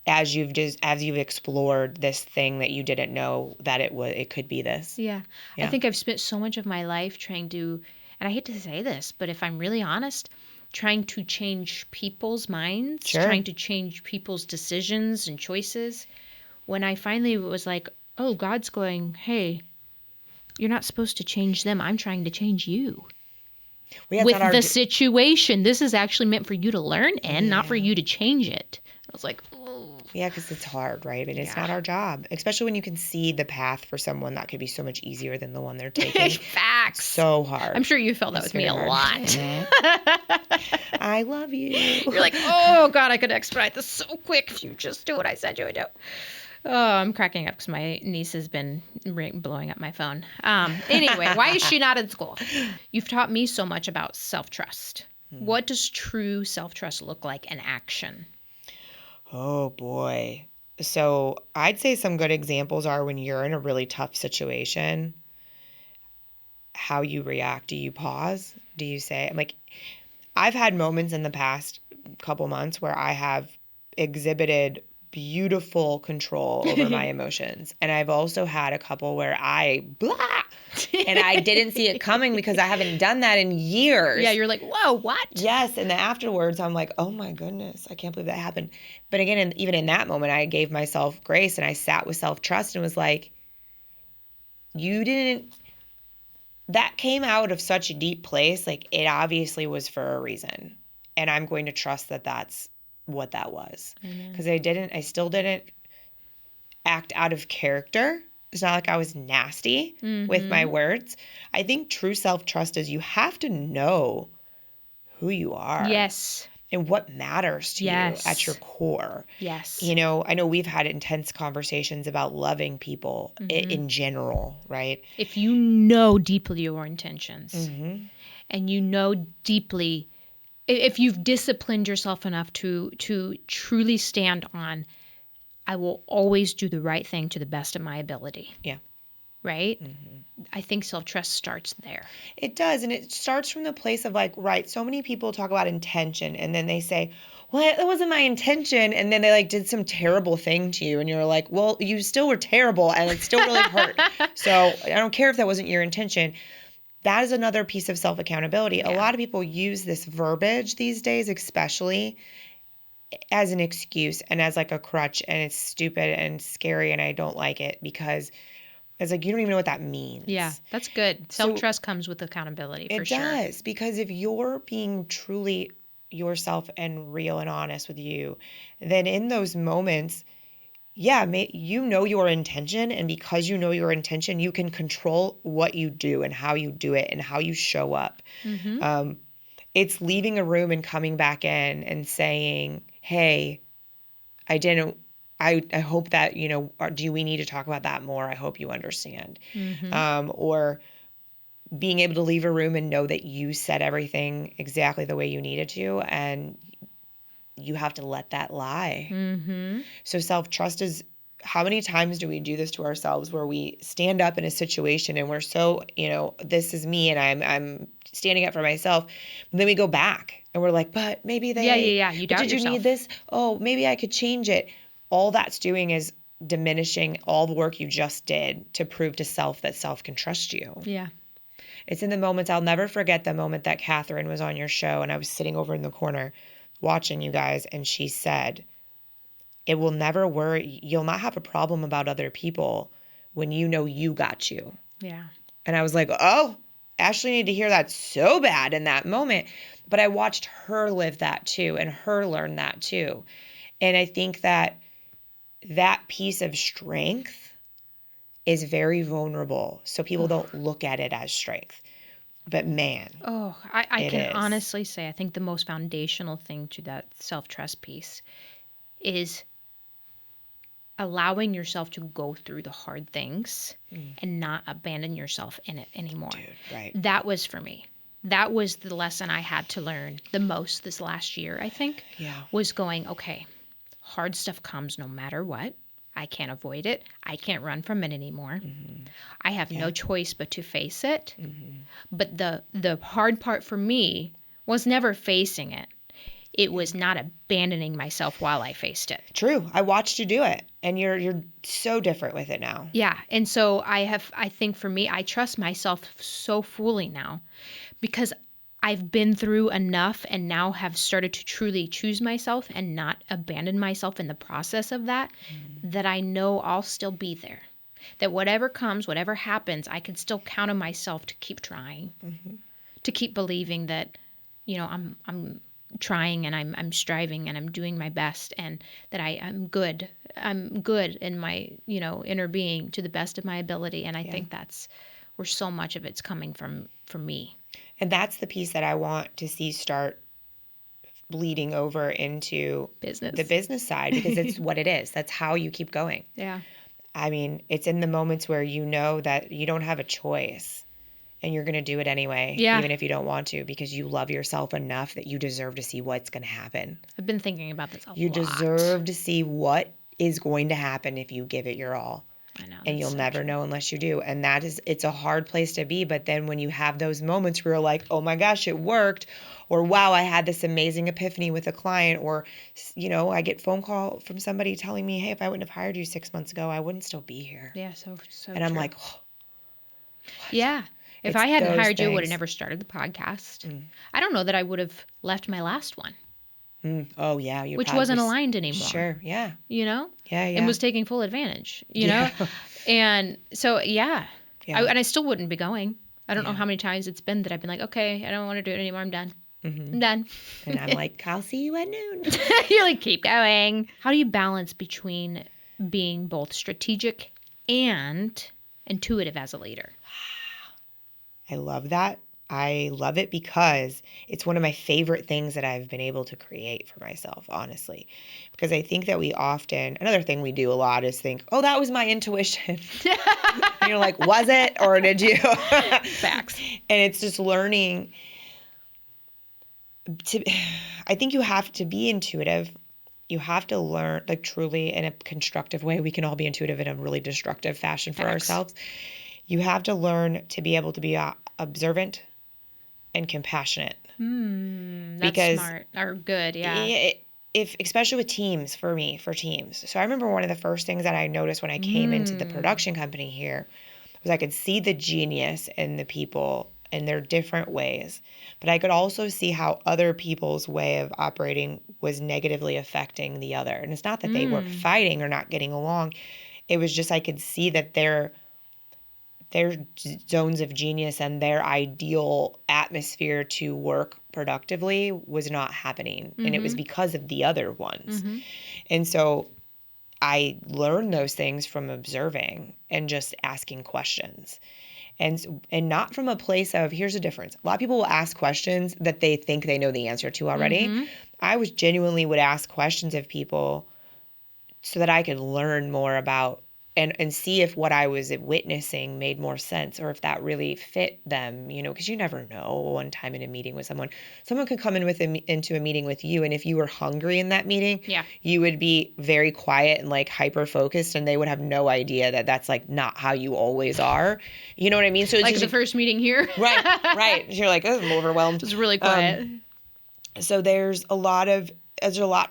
as you've explored this thing that you didn't know that it could be this. Yeah. I think I've spent so much of my life trying to, and I hate to say this, but if I'm really honest, trying to change people's minds, trying to change people's decisions and choices. When I finally was like, oh, God's going, hey, you're not supposed to change them. I'm trying to change you. With the situation. This is actually meant for you to learn in, not for you to change it. I was like, oh. Yeah, because it's hard, right? I mean, it's not our job, especially when you can see the path for someone that could be so much easier than the one they're taking. Facts. So hard. I'm sure you felt that with me a lot. Mm-hmm. I love you. You're like, oh, God, I could expedite this so quick if you just do what I said you would do. Oh, I'm cracking up because my niece has been blowing up my phone. Anyway, why is she not in school? You've taught me so much about self-trust. What does true self-trust look like in action? Oh, boy. So I'd say some good examples are when you're in a really tough situation, how you react. Do you pause? Do you say, like, I've had moments in the past couple months where I have exhibited beautiful control over my emotions. And I've also had a couple where and I didn't see it coming because I haven't done that in years. Yeah, you're like, whoa, what? Yes, and then afterwards I'm like, oh my goodness, I can't believe that happened. But again, even in that moment, I gave myself grace and I sat with self-trust and was like, that came out of such a deep place. Like, it obviously was for a reason. And I'm going to trust that that's what that was. Because I still didn't act out of character. It's not like I was nasty with my words. I think true self-trust is you have to know who you are. Yes. And what matters to you at your core. Yes. You know, I know we've had intense conversations about loving people in general, right? If you know deeply your intentions and you know deeply, if you've disciplined yourself enough to truly stand on, I will always do the right thing to the best of my ability. Yeah. Right? I think self-trust starts there. It does. And it starts from the place of like, right, so many people talk about intention and then they say, well, that wasn't my intention. And then they like did some terrible thing to you. And you're like, well, you still were terrible and it still really hurt. So I don't care if that wasn't your intention. That is another piece of self-accountability. Yeah. A lot of people use this verbiage these days, especially as an excuse and as like a crutch. And it's stupid and scary and I don't like it because it's like, you don't even know what that means. Yeah, that's good. Self-trust comes with accountability, for sure. It does, because if you're being truly yourself and real and honest with you, then in those moments, you know your intention. And because you know your intention, you can control what you do and how you do it and how you show up. It's leaving a room and coming back in and saying, hey, I hope that, do we need to talk about that more? I hope you understand. Or being able to leave a room and know that you said everything exactly the way you needed to, and you have to let that lie. So self-trust is, how many times do we do this to ourselves where we stand up in a situation and we're so, this is me and I'm standing up for myself. And then we go back and we're like, but maybe they, you doubt did you yourself. need this? Oh, maybe I could change it. All that's doing is diminishing all the work you just did to prove to self that self can trust you. Yeah. It's in the moments. I'll never forget the moment that Catherine was on your show and I was sitting over in the corner watching you guys, and she said, it will never worry. You'll not have a problem about other people when you know you got you. Yeah. And I was like, oh, Ashley needed to hear that so bad in that moment. But I watched her live that too and her learn that too. And I think that piece of strength is very vulnerable. So people don't look at it as strength. But man. Oh, I can honestly say I think the most foundational thing to that self-trust piece is allowing yourself to go through the hard things and not abandon yourself in it anymore. Dude, right. That was for me. That was the lesson I had to learn the most this last year, I think. Yeah. Was going, okay, hard stuff comes no matter what. I can't avoid it. I can't run from it anymore. I have no choice but to face it. But the hard part for me was never facing it. It was not abandoning myself while I faced it. True. I watched you do it, and you're so different with it now. Yeah. And so I think for me, I trust myself so fully now because I've been through enough and now have started to truly choose myself and not abandon myself in the process of that, that I know I'll still be there. That whatever comes, whatever happens, I can still count on myself to keep trying, to keep believing that, I'm trying and I'm striving and I'm doing my best and that I'm good. I'm good in my, inner being to the best of my ability. And I think that's where so much of it's coming from me. And that's the piece that I want to see start bleeding over into the business side, because it's what it is. That's how you keep going. Yeah. I mean, it's in the moments where you know that you don't have a choice and you're going to do it anyway, even if you don't want to, because you love yourself enough that you deserve to see what's going to happen. I've been thinking about this a lot. You deserve to see what is going to happen if you give it your all. I know. And you'll never know unless you do. And it's a hard place to be. But then when you have those moments where you're like, oh my gosh, it worked. Or wow, I had this amazing epiphany with a client. Or, I get phone call from somebody telling me, hey, if I wouldn't have hired you 6 months ago, I wouldn't still be here. Yeah, so and I'm like, oh, what? Yeah. If I hadn't hired you, I would have never started the podcast. I don't know that I would have left my last one. Oh, yeah. Which wasn't aligned anymore. Sure, yeah. Yeah. And was taking full advantage, know? And so, and I still wouldn't be going. I don't know how many times it's been that I've been like, okay, I don't want to do it anymore. I'm done. I'm done. And I'm like, I'll see you at noon. You're like, keep going. How do you balance between being both strategic and intuitive as a leader? I love that. I love it because it's one of my favorite things that I've been able to create for myself, honestly. Because I think that another thing we do a lot is think, oh, that was my intuition. And you're like, was it? Or did you? Facts. And it's just learning I think you have to be intuitive. You have to learn, like, truly in a constructive way. We can all be intuitive in a really destructive fashion for ourselves. You have to learn to be able to be observant and compassionate. That's smart or good, Especially with teams, for teams. So I remember one of the first things that I noticed when I came into the production company here was I could see the genius in the people in their different ways, but I could also see how other people's way of operating was negatively affecting the other. And it's not that they were fighting or not getting along. It was just I could see that their zones of genius and their ideal atmosphere to work productively was not happening. And it was because of the other ones. And so I learned those things from observing and just asking questions. And not from a place of, here's the difference. A lot of people will ask questions that they think they know the answer to already. I genuinely would ask questions of people so that I could learn more about and see if what I was witnessing made more sense or if that really fit them, because you never know. One time in a meeting with someone could come into a meeting with you, and if you were hungry in that meeting, you would be very quiet and like hyper focused, and they would have no idea that that's like not how you always are. You know what I mean? So it's like the first meeting here, right. You're like, oh, I'm overwhelmed. It's really quiet. So there's a lot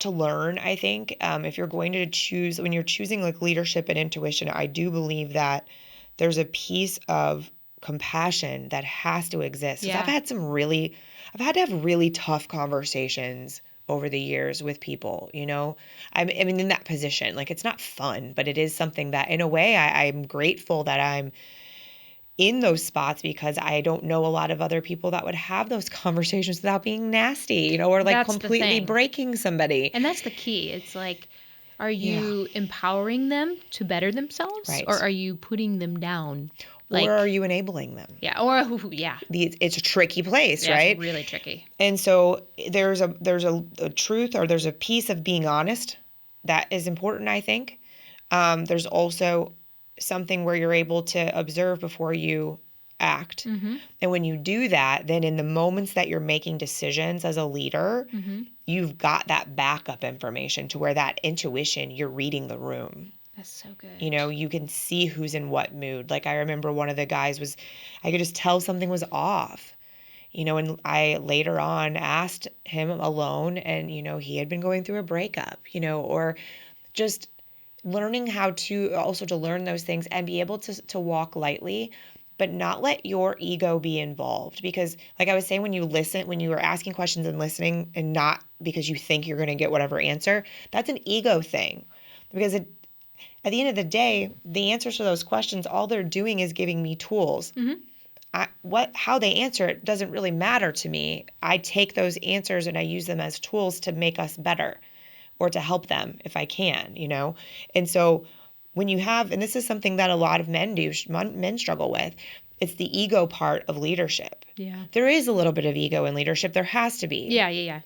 to learn, I think. If you're going to when you're choosing like leadership and intuition, I do believe that there's a piece of compassion that has to exist. I've had to have really tough conversations over the years with people, I mean, in that position, like, it's not fun, but it is something that in a way I'm grateful that I'm in those spots, because I don't know a lot of other people that would have those conversations without being nasty, or like that's completely breaking somebody. And that's the key. It's like, are you empowering them to better themselves, or are you putting them down? Or are you enabling them? Yeah. It's a tricky place, right? It's really tricky. And so there's a truth, or there's a piece of being honest that is important, I think. There's also something where you're able to observe before you act. And when you do that, then in the moments that you're making decisions as a leader, you've got that backup information to where that intuition, you're reading the room. That's so good. You know, you can see who's in what mood. Like, I remember one of the guys I could just tell something was off. You know, and I later on asked him alone, and, you know, he had been going through a breakup, you know, or just learning how to also to learn those things and be able to walk lightly, but not let your ego be involved. Because like I was saying, when you are asking questions and listening and not because you think you're going to get whatever answer, that's an ego thing. Because at the end of the day, the answers to those questions, all they're doing is giving me tools. How they answer it doesn't really matter to me. I take those answers and I use them as tools to make us better or to help them if I can, you know? And so when you have, and this is something that a lot of men struggle with, it's the ego part of leadership. Yeah. There is a little bit of ego in leadership. There has to be. Yeah.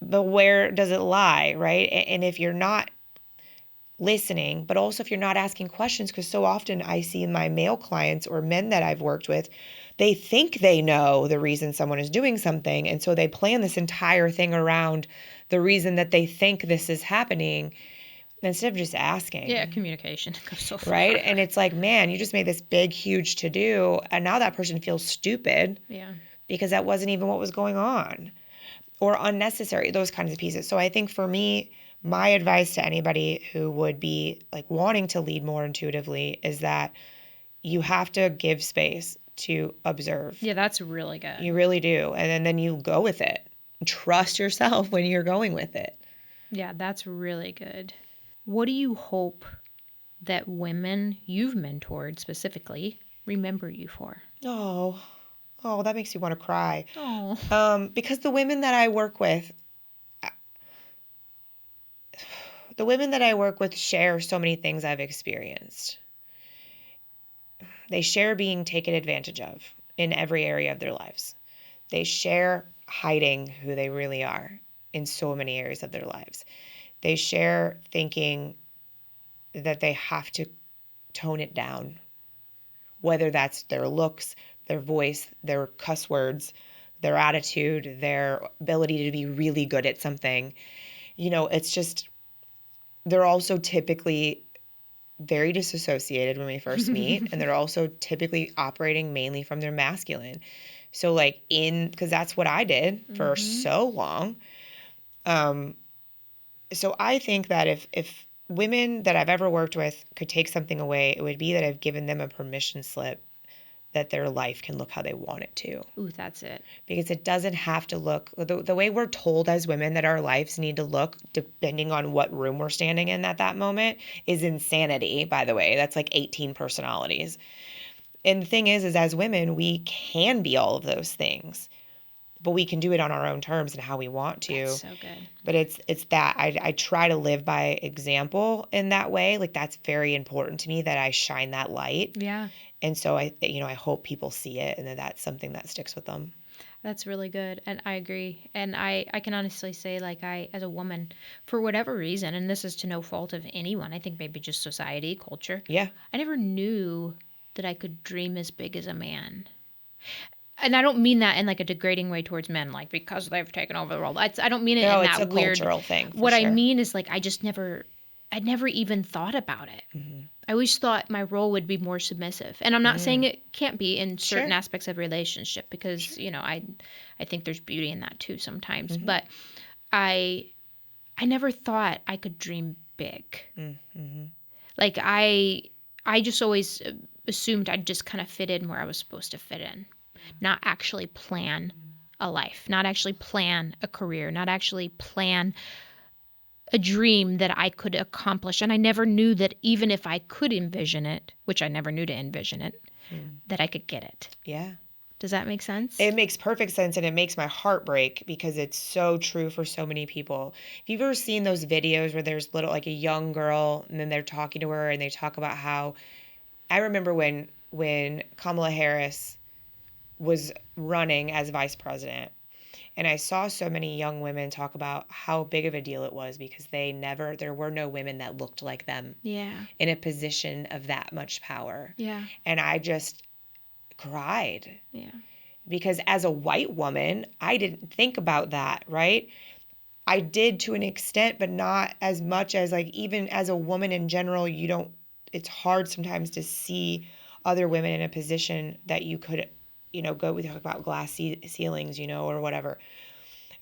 But where does it lie, right? And if you're not listening, but also if you're not asking questions, because so often I see my male clients or men that I've worked with, they think they know the reason someone is doing something. And so they plan this entire thing around the reason that they think this is happening instead of just asking. Yeah, communication goes so far. Right? And it's like, man, you just made this big, huge to-do, and now that person feels stupid. Yeah. Because that wasn't even what was going on. Or unnecessary, those kinds of pieces. So I think for me, my advice to anybody who would be like wanting to lead more intuitively is that you have to give space to observe. Yeah, that's really good. You really do. And then you go with it. Trust yourself when you're going with it. Yeah, that's really good. What do you hope that women you've mentored specifically remember you for? Oh, that makes me want to cry. Oh. Because the women that I work with share so many things I've experienced. They share being taken advantage of in every area of their lives. They share hiding who they really are in so many areas of their lives. They share thinking that they have to tone it down, whether that's their looks, their voice, their cuss words, their attitude, their ability to be really good at something. You know, it's just, they're also typically very disassociated when we first meet, and they're also typically operating mainly from their masculine. So like because that's what I did for so long. So I think that if women that I've ever worked with could take something away, it would be that I've given them a permission slip that their life can look how they want it to. Ooh, that's it. Because it doesn't have to look, the way we're told as women that our lives need to look, depending on what room we're standing in at that moment, is insanity, by the way. That's like 18 personalities. And the thing is as women, we can be all of those things, but we can do it on our own terms and how we want to. That's so good. But it's that I try to live by example in that way. Like, that's very important to me, that I shine that light. Yeah. And so I hope people see it and that that's something that sticks with them. That's really good. And I agree. And I can honestly say, like, as a woman, for whatever reason, and this is to no fault of anyone, I think maybe just society, culture. Yeah. I never knew that I could dream as big as a man. And I don't mean that in like a degrading way towards men, like because they've taken over the world. I don't mean it in that weird. It's a cultural thing. What I mean is, like, I never even thought about it. Mm-hmm. I always thought my role would be more submissive. And I'm not saying it can't be in certain aspects of relationship, because, you know, I think there's beauty in that too sometimes. Mm-hmm. But I never thought I could dream big. Mm-hmm. Like, I just always assumed I'd just kind of fit in where I was supposed to fit in, not actually plan a life, not actually plan a career, not actually plan a dream that I could accomplish. And I never knew that even if I could envision it, which I never knew to envision it, that I could get it. Yeah. Does that make sense? It makes perfect sense, and it makes my heart break because it's so true for so many people. If you've ever seen those videos where there's like a young girl and then they're talking to her and they talk about how, I remember when Kamala Harris was running as vice president, And I saw so many young women talk about how big of a deal it was because there were no women that looked like them Yeah. in a position of that much power. Yeah. And I just cried. Yeah. Because as a white woman, I didn't think about that, right? I did to an extent, but not as much as like even as a woman in general, it's hard sometimes to see other women in a position that you could, we talk about glass ceilings, or whatever.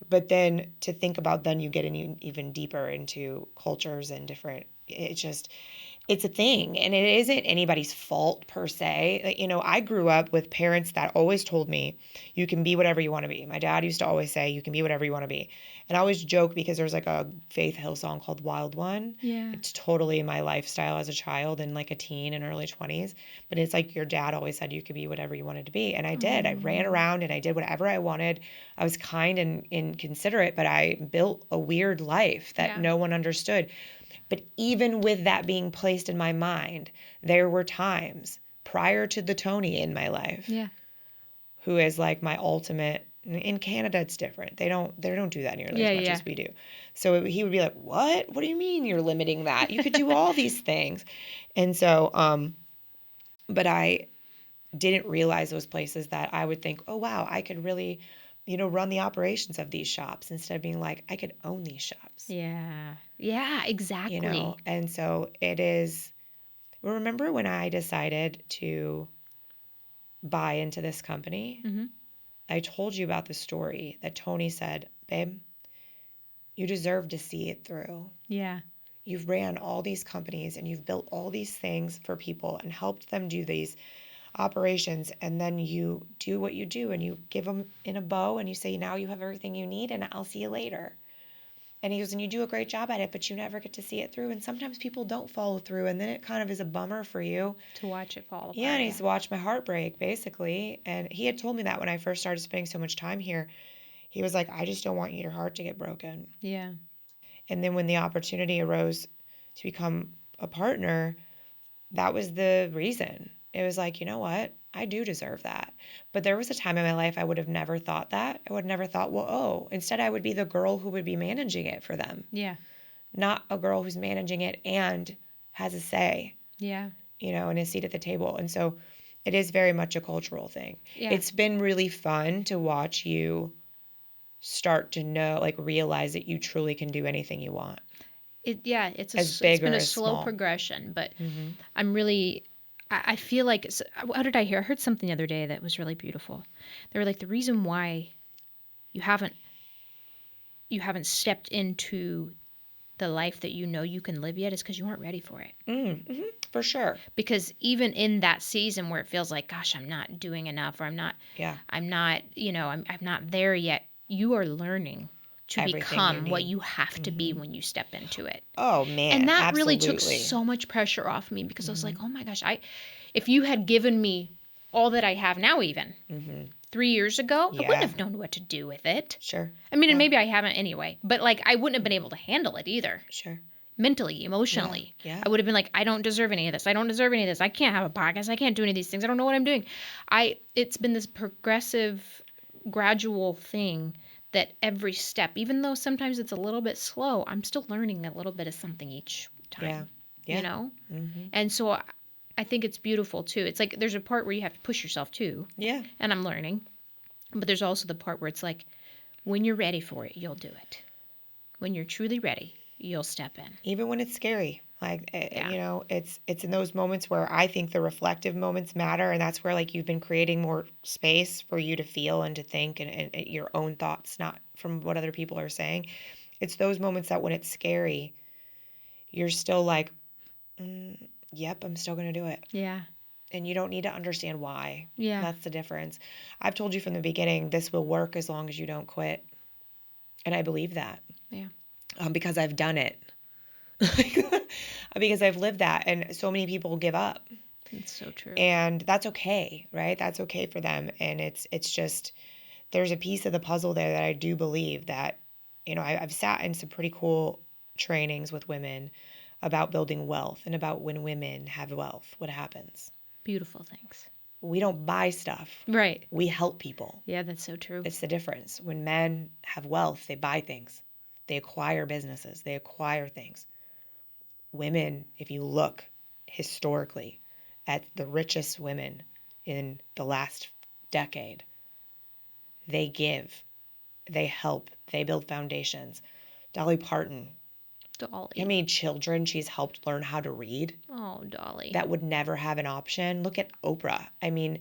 But then to think about, then you get even deeper into cultures and different, it's a thing, and it isn't anybody's fault per se. Like, I grew up with parents that always told me you can be whatever you want to be. My dad used to always say you can be whatever you want to be. And I always joke because there's like a Faith Hill song called Wild One. Yeah. It's totally my lifestyle as a child and like a teen and early 20s. But it's like your dad always said you could be whatever you wanted to be. And I did. I ran around and I did whatever I wanted. I was kind and inconsiderate, but I built a weird life that no one understood. But even with that being placed in my mind, there were times prior to the Tony in my life, who is like my ultimate. In Canada, it's different. They don't do that nearly as much as we do. So he would be like, "What? What do you mean you're limiting that? You could do all these things." And so, but I didn't realize those places that I would think, "Oh wow, I could really, run the operations of these shops," instead of being like, I could own these shops. Yeah. Yeah, exactly. And so it is. Remember when I decided to buy into this company? Mm-hmm. I told you about the story that Tony said, "Babe, you deserve to see it through. Yeah. You've ran all these companies and you've built all these things for people and helped them do these operations. And then you do what you do and you give them in a bow and you say, now you have everything you need and I'll see you later." And he goes, "And you do a great job at it, but you never get to see it through. And sometimes people don't follow through. And then it kind of is a bummer for you To watch it fall apart. Yeah, and he's to watch my heart break, basically." And he had told me that when I first started spending so much time here. He was like, "I just don't want your heart to get broken." Yeah. And then when the opportunity arose to become a partner, that was the reason. It was like, you know what? I do deserve that. But there was a time in my life I would have never thought that. I would have never thought, well, instead I would be the girl who would be managing it for them. Yeah. Not a girl who's managing it and has a say. Yeah. And a seat at the table. And so it is very much a cultural thing. Yeah. It's been really fun to watch you start to realize that you truly can do anything you want. It's been a slow progression, but I'm really, I feel like, what did I hear? I heard something the other day that was really beautiful. They were like, the reason why you haven't stepped into the life that you can live yet is because you aren't ready for it. Mm-hmm, for sure. Because even in that season where it feels like, gosh, I'm not doing enough, or I'm not there yet, you are learning to become what you have to be when you step into it. Oh man, and that absolutely. really took so much pressure off me because I was like, oh my gosh, if you had given me all that I have now, even 3 years ago, I wouldn't have known what to do with it. Sure. I mean, and maybe I haven't anyway, but like I wouldn't have been able to handle it either. Sure. Mentally, emotionally. Yeah. I would have been like, I don't deserve any of this. I don't deserve any of this. I can't have a podcast. I can't do any of these things. I don't know what I'm doing. It's been this progressive, gradual thing that every step, even though sometimes it's a little bit slow, I'm still learning a little bit of something each time. Yeah. And so I think it's beautiful too. It's like there's a part where you have to push yourself too. Yeah. And I'm learning. But there's also the part where it's like, when you're ready for it, you'll do it. When you're truly ready, you'll step in. Even when it's scary. It's in those moments where I think the reflective moments matter, and that's where you've been creating more space for you to feel and to think and your own thoughts, not from what other people are saying. It's those moments that when it's scary, you're still like, yep, I'm still going to do it. Yeah. And you don't need to understand why. Yeah. That's the difference. I've told you from the beginning, this will work as long as you don't quit. And I believe that. Yeah. Because I've done it. Because I've lived that, and so many people give up. It's so true. And that's okay, right? That's okay for them. And it's just, there's a piece of the puzzle there that I do believe that, I've sat in some pretty cool trainings with women about building wealth and about when women have wealth, what happens. Beautiful things. We don't buy stuff. Right. We help people. Yeah, that's so true. It's the difference. When men have wealth, they buy things. They acquire businesses. They acquire things. Women, if you look historically at the richest women in the last decade, they give, they help, they build foundations. Dolly Parton, Dolly. how many children she's helped learn how to read? Oh, Dolly. That would never have an option. Look at Oprah. I mean,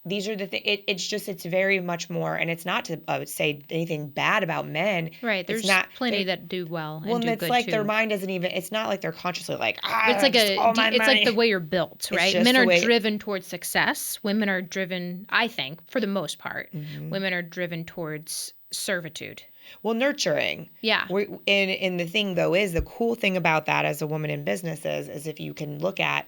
these are the things. It's very much more, and it's not to say anything bad about men. Right. There's plenty that do well and do it's good like too. their mind isn't even. It's not like they're consciously like, it's like it's like the way you're built, right? Men are driven towards success. Women are driven, I think, for the most part, women are driven towards servitude. Well, nurturing. Yeah. And the thing though is the cool thing about that as a woman in business is if you can look at.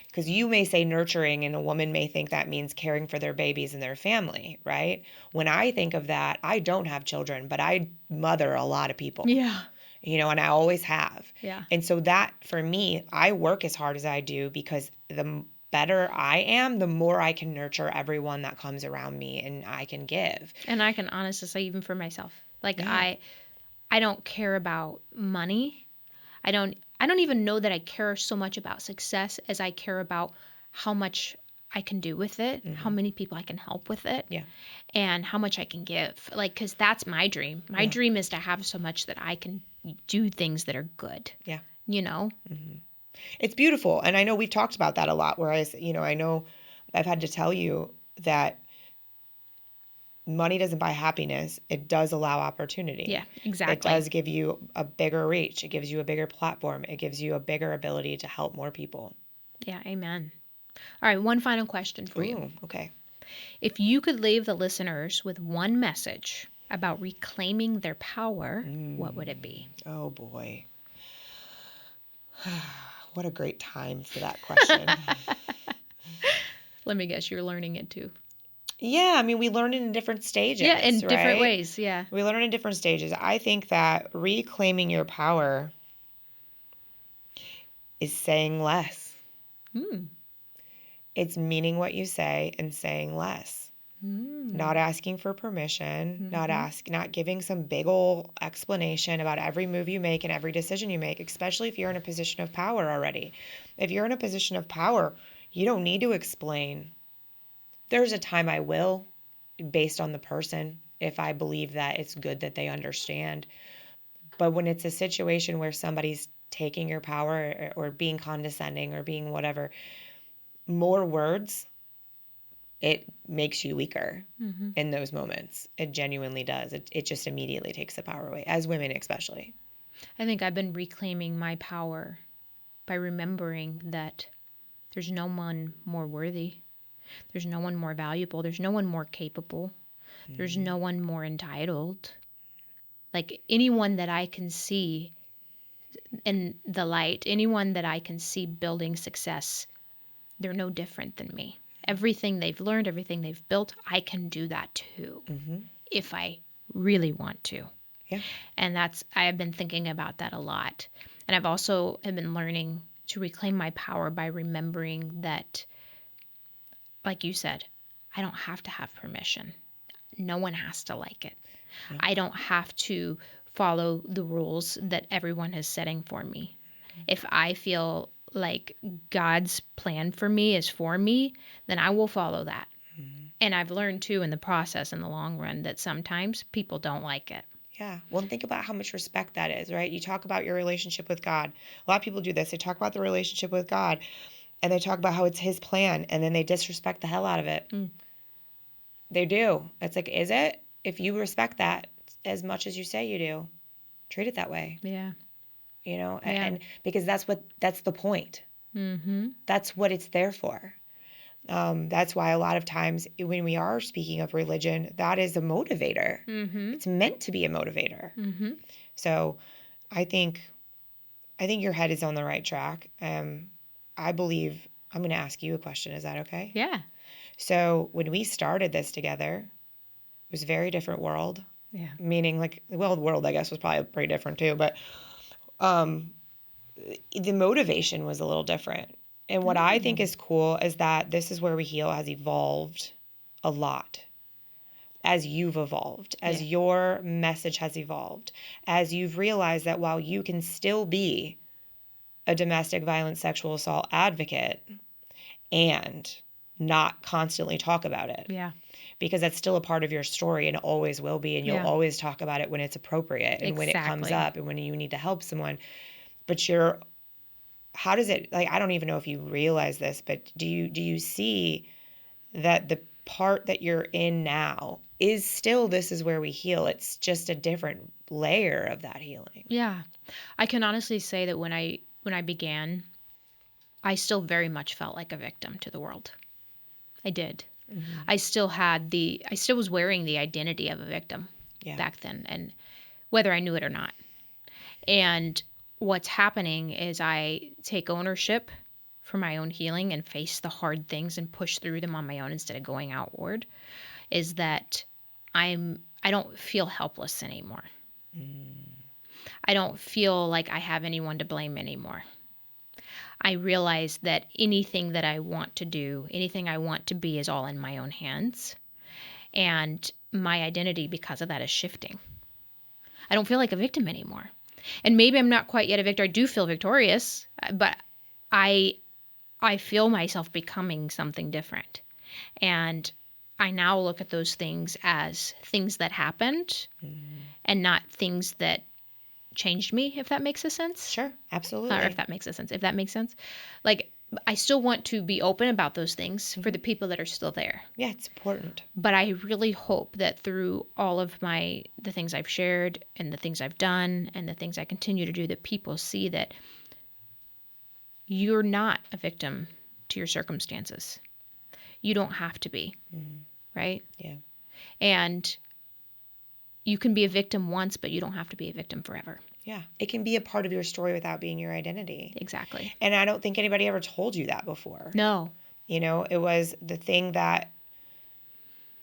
Because you may say nurturing and a woman may think that means caring for their babies and their family, right? When I think of that, I don't have children, but I mother a lot of people. Yeah. And I always have. Yeah. And so that, for me, I work as hard as I do because the better I am, the more I can nurture everyone that comes around me and I can give. And I can honestly say, even for myself, like I don't care about money. I don't even know that I care so much about success as I care about how much I can do with it, how many people I can help with it, and how much I can give. Like, because that's my dream. My dream is to have so much that I can do things that are good. Yeah. It's beautiful. And I know we've talked about that a lot, whereas, I know I've had to tell you that money doesn't buy happiness. It does allow opportunity. Yeah, exactly. It does give you a bigger reach. It gives you a bigger platform. It gives you a bigger ability to help more people. Yeah, amen. All right, one final question for you. Okay. If you could leave the listeners with one message about reclaiming their power, what would it be? Oh, boy. What a great time for that question. Let me guess, you're learning it too. Yeah, I mean, we learn it in different stages. Yeah, in different right? ways, yeah. We learn it in different stages. I think that reclaiming your power is saying less. It's meaning what you say and saying less. Not asking for permission, not giving some big ol' explanation about every move you make and every decision you make, especially if you're in a position of power already. If you're in a position of power, you don't need to explain. There's a time I will, based on the person, if I believe that it's good that they understand. But when it's a situation where somebody's taking your power or being condescending or being whatever, more words, it makes you weaker in those moments. It genuinely does. It just immediately takes the power away, as women especially. I think I've been reclaiming my power by remembering that there's no one more worthy. There's no one more valuable. There's no one more capable. There's no one more entitled. Like anyone that I can see in the light, anyone that I can see building success, they're no different than me. Everything they've learned, everything they've built, I can do that too if I really want to. Yeah. And I have been thinking about that a lot. And I've also been learning to reclaim my power by remembering that, like you said, I don't have to have permission. No one has to like it. Yeah. I don't have to follow the rules that everyone is setting for me. If I feel like God's plan for me is for me, then I will follow that. And I've learned too in the process, in the long run, that sometimes people don't like it. Yeah. Well, think about how much respect that is, right? You talk about your relationship with God. A lot of people do this. They talk about the relationship with God and they talk about how it's his plan and then they disrespect the hell out of it. They do. It's like, is it? If you respect that as much as you say you do, treat it that way. Yeah. And because that's the point. That's what it's there for. That's why a lot of times when we are speaking of religion, that is a motivator. It's meant to be a motivator. So I think your head is on the right track. I believe I'm going to ask you a question. Is that okay? Yeah. So when we started this together, it was a very different world. Yeah. Meaning the world, I guess, was probably pretty different too. But the motivation was a little different. And what I think is cool is that This Is Where We Heal has evolved a lot as you've evolved, as your message has evolved, as you've realized that while you can still be a domestic violence, sexual assault advocate and not constantly talk about it. Yeah. Because that's still a part of your story and it always will be. And you'll always talk about it when it's appropriate and when it comes up and when you need to help someone. But how does it, like, I don't even know if you realize this, but do you see that the part that you're in now is still This Is Where We Heal? It's just a different layer of that healing. Yeah. I can honestly say that when I began, I still very much felt like a victim to the world. I did. Mm-hmm. I still was wearing the identity of a victim back then, and whether I knew it or not. And what's happening is I take ownership for my own healing and face the hard things and push through them on my own instead of going outward, is that I don't feel helpless anymore. I don't feel like I have anyone to blame anymore. I realize that anything that I want to do, anything I want to be, is all in my own hands. And my identity because of that is shifting. I don't feel like a victim anymore. And maybe I'm not quite yet a victor. I do feel victorious, but I feel myself becoming something different. And I now look at those things as things that happened and not things that changed me, if that makes a sense. Sure, absolutely. Or if that makes a sense. If that makes sense. Like, I still want to be open about those things for the people that are still there. Yeah, it's important. But I really hope that through all of the things I've shared and the things I've done and the things I continue to do, that people see that you're not a victim to your circumstances. You don't have to be, right? Yeah. And you can be a victim once, but you don't have to be a victim forever. Yeah. It can be a part of your story without being your identity. Exactly. And I don't think anybody ever told you that before. No. You know, it was the thing that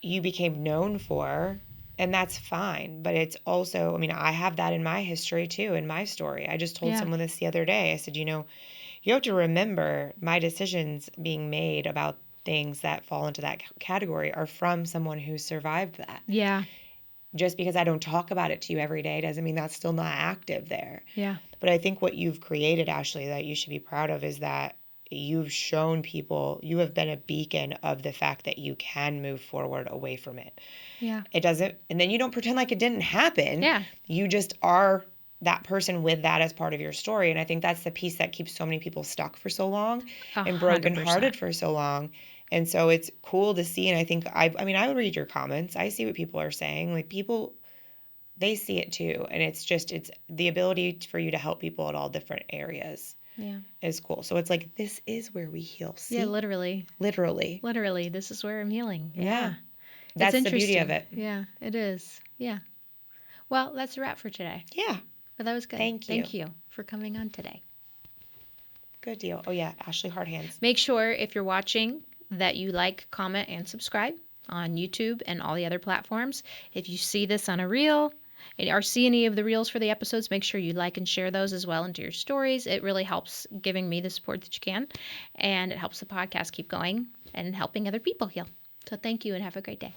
you became known for, and that's fine. But it's also, I mean, I have that in my history too, in my story. I just told someone this the other day. I said, you have to remember my decisions being made about things that fall into that category are from someone who survived that. Yeah. Just because I don't talk about it to you every day doesn't mean that's still not active there. Yeah. But I think what you've created, Ashley, that you should be proud of is that you've shown people, you have been a beacon of the fact that you can move forward away from it. Yeah. It doesn't, and then you don't pretend like it didn't happen. Yeah. You just are that person with that as part of your story. And I think that's the piece that keeps so many people stuck for so long and brokenhearted for so long. And so it's cool to see. And I think, I would read your comments. I see what people are saying. Like, people, they see it too. And it's the ability for you to help people at all different areas. Yeah. Is cool. So it's like, this is where we heal. See? Yeah, literally. Literally. This is where I'm healing. Yeah. That's the beauty of it. Yeah, it is. Yeah. Well, that's a wrap for today. Yeah. But that was good. Thank you. Thank you for coming on today. Good deal. Oh, yeah. Ashley Hard Hands. Make sure, if you're watching, that you like, comment, and subscribe on YouTube and all the other platforms. If you see this on a reel or see any of the reels for the episodes, make sure you like and share those as well into your stories. It really helps giving me the support that you can, and it helps the podcast keep going and helping other people heal. So thank you and have a great day.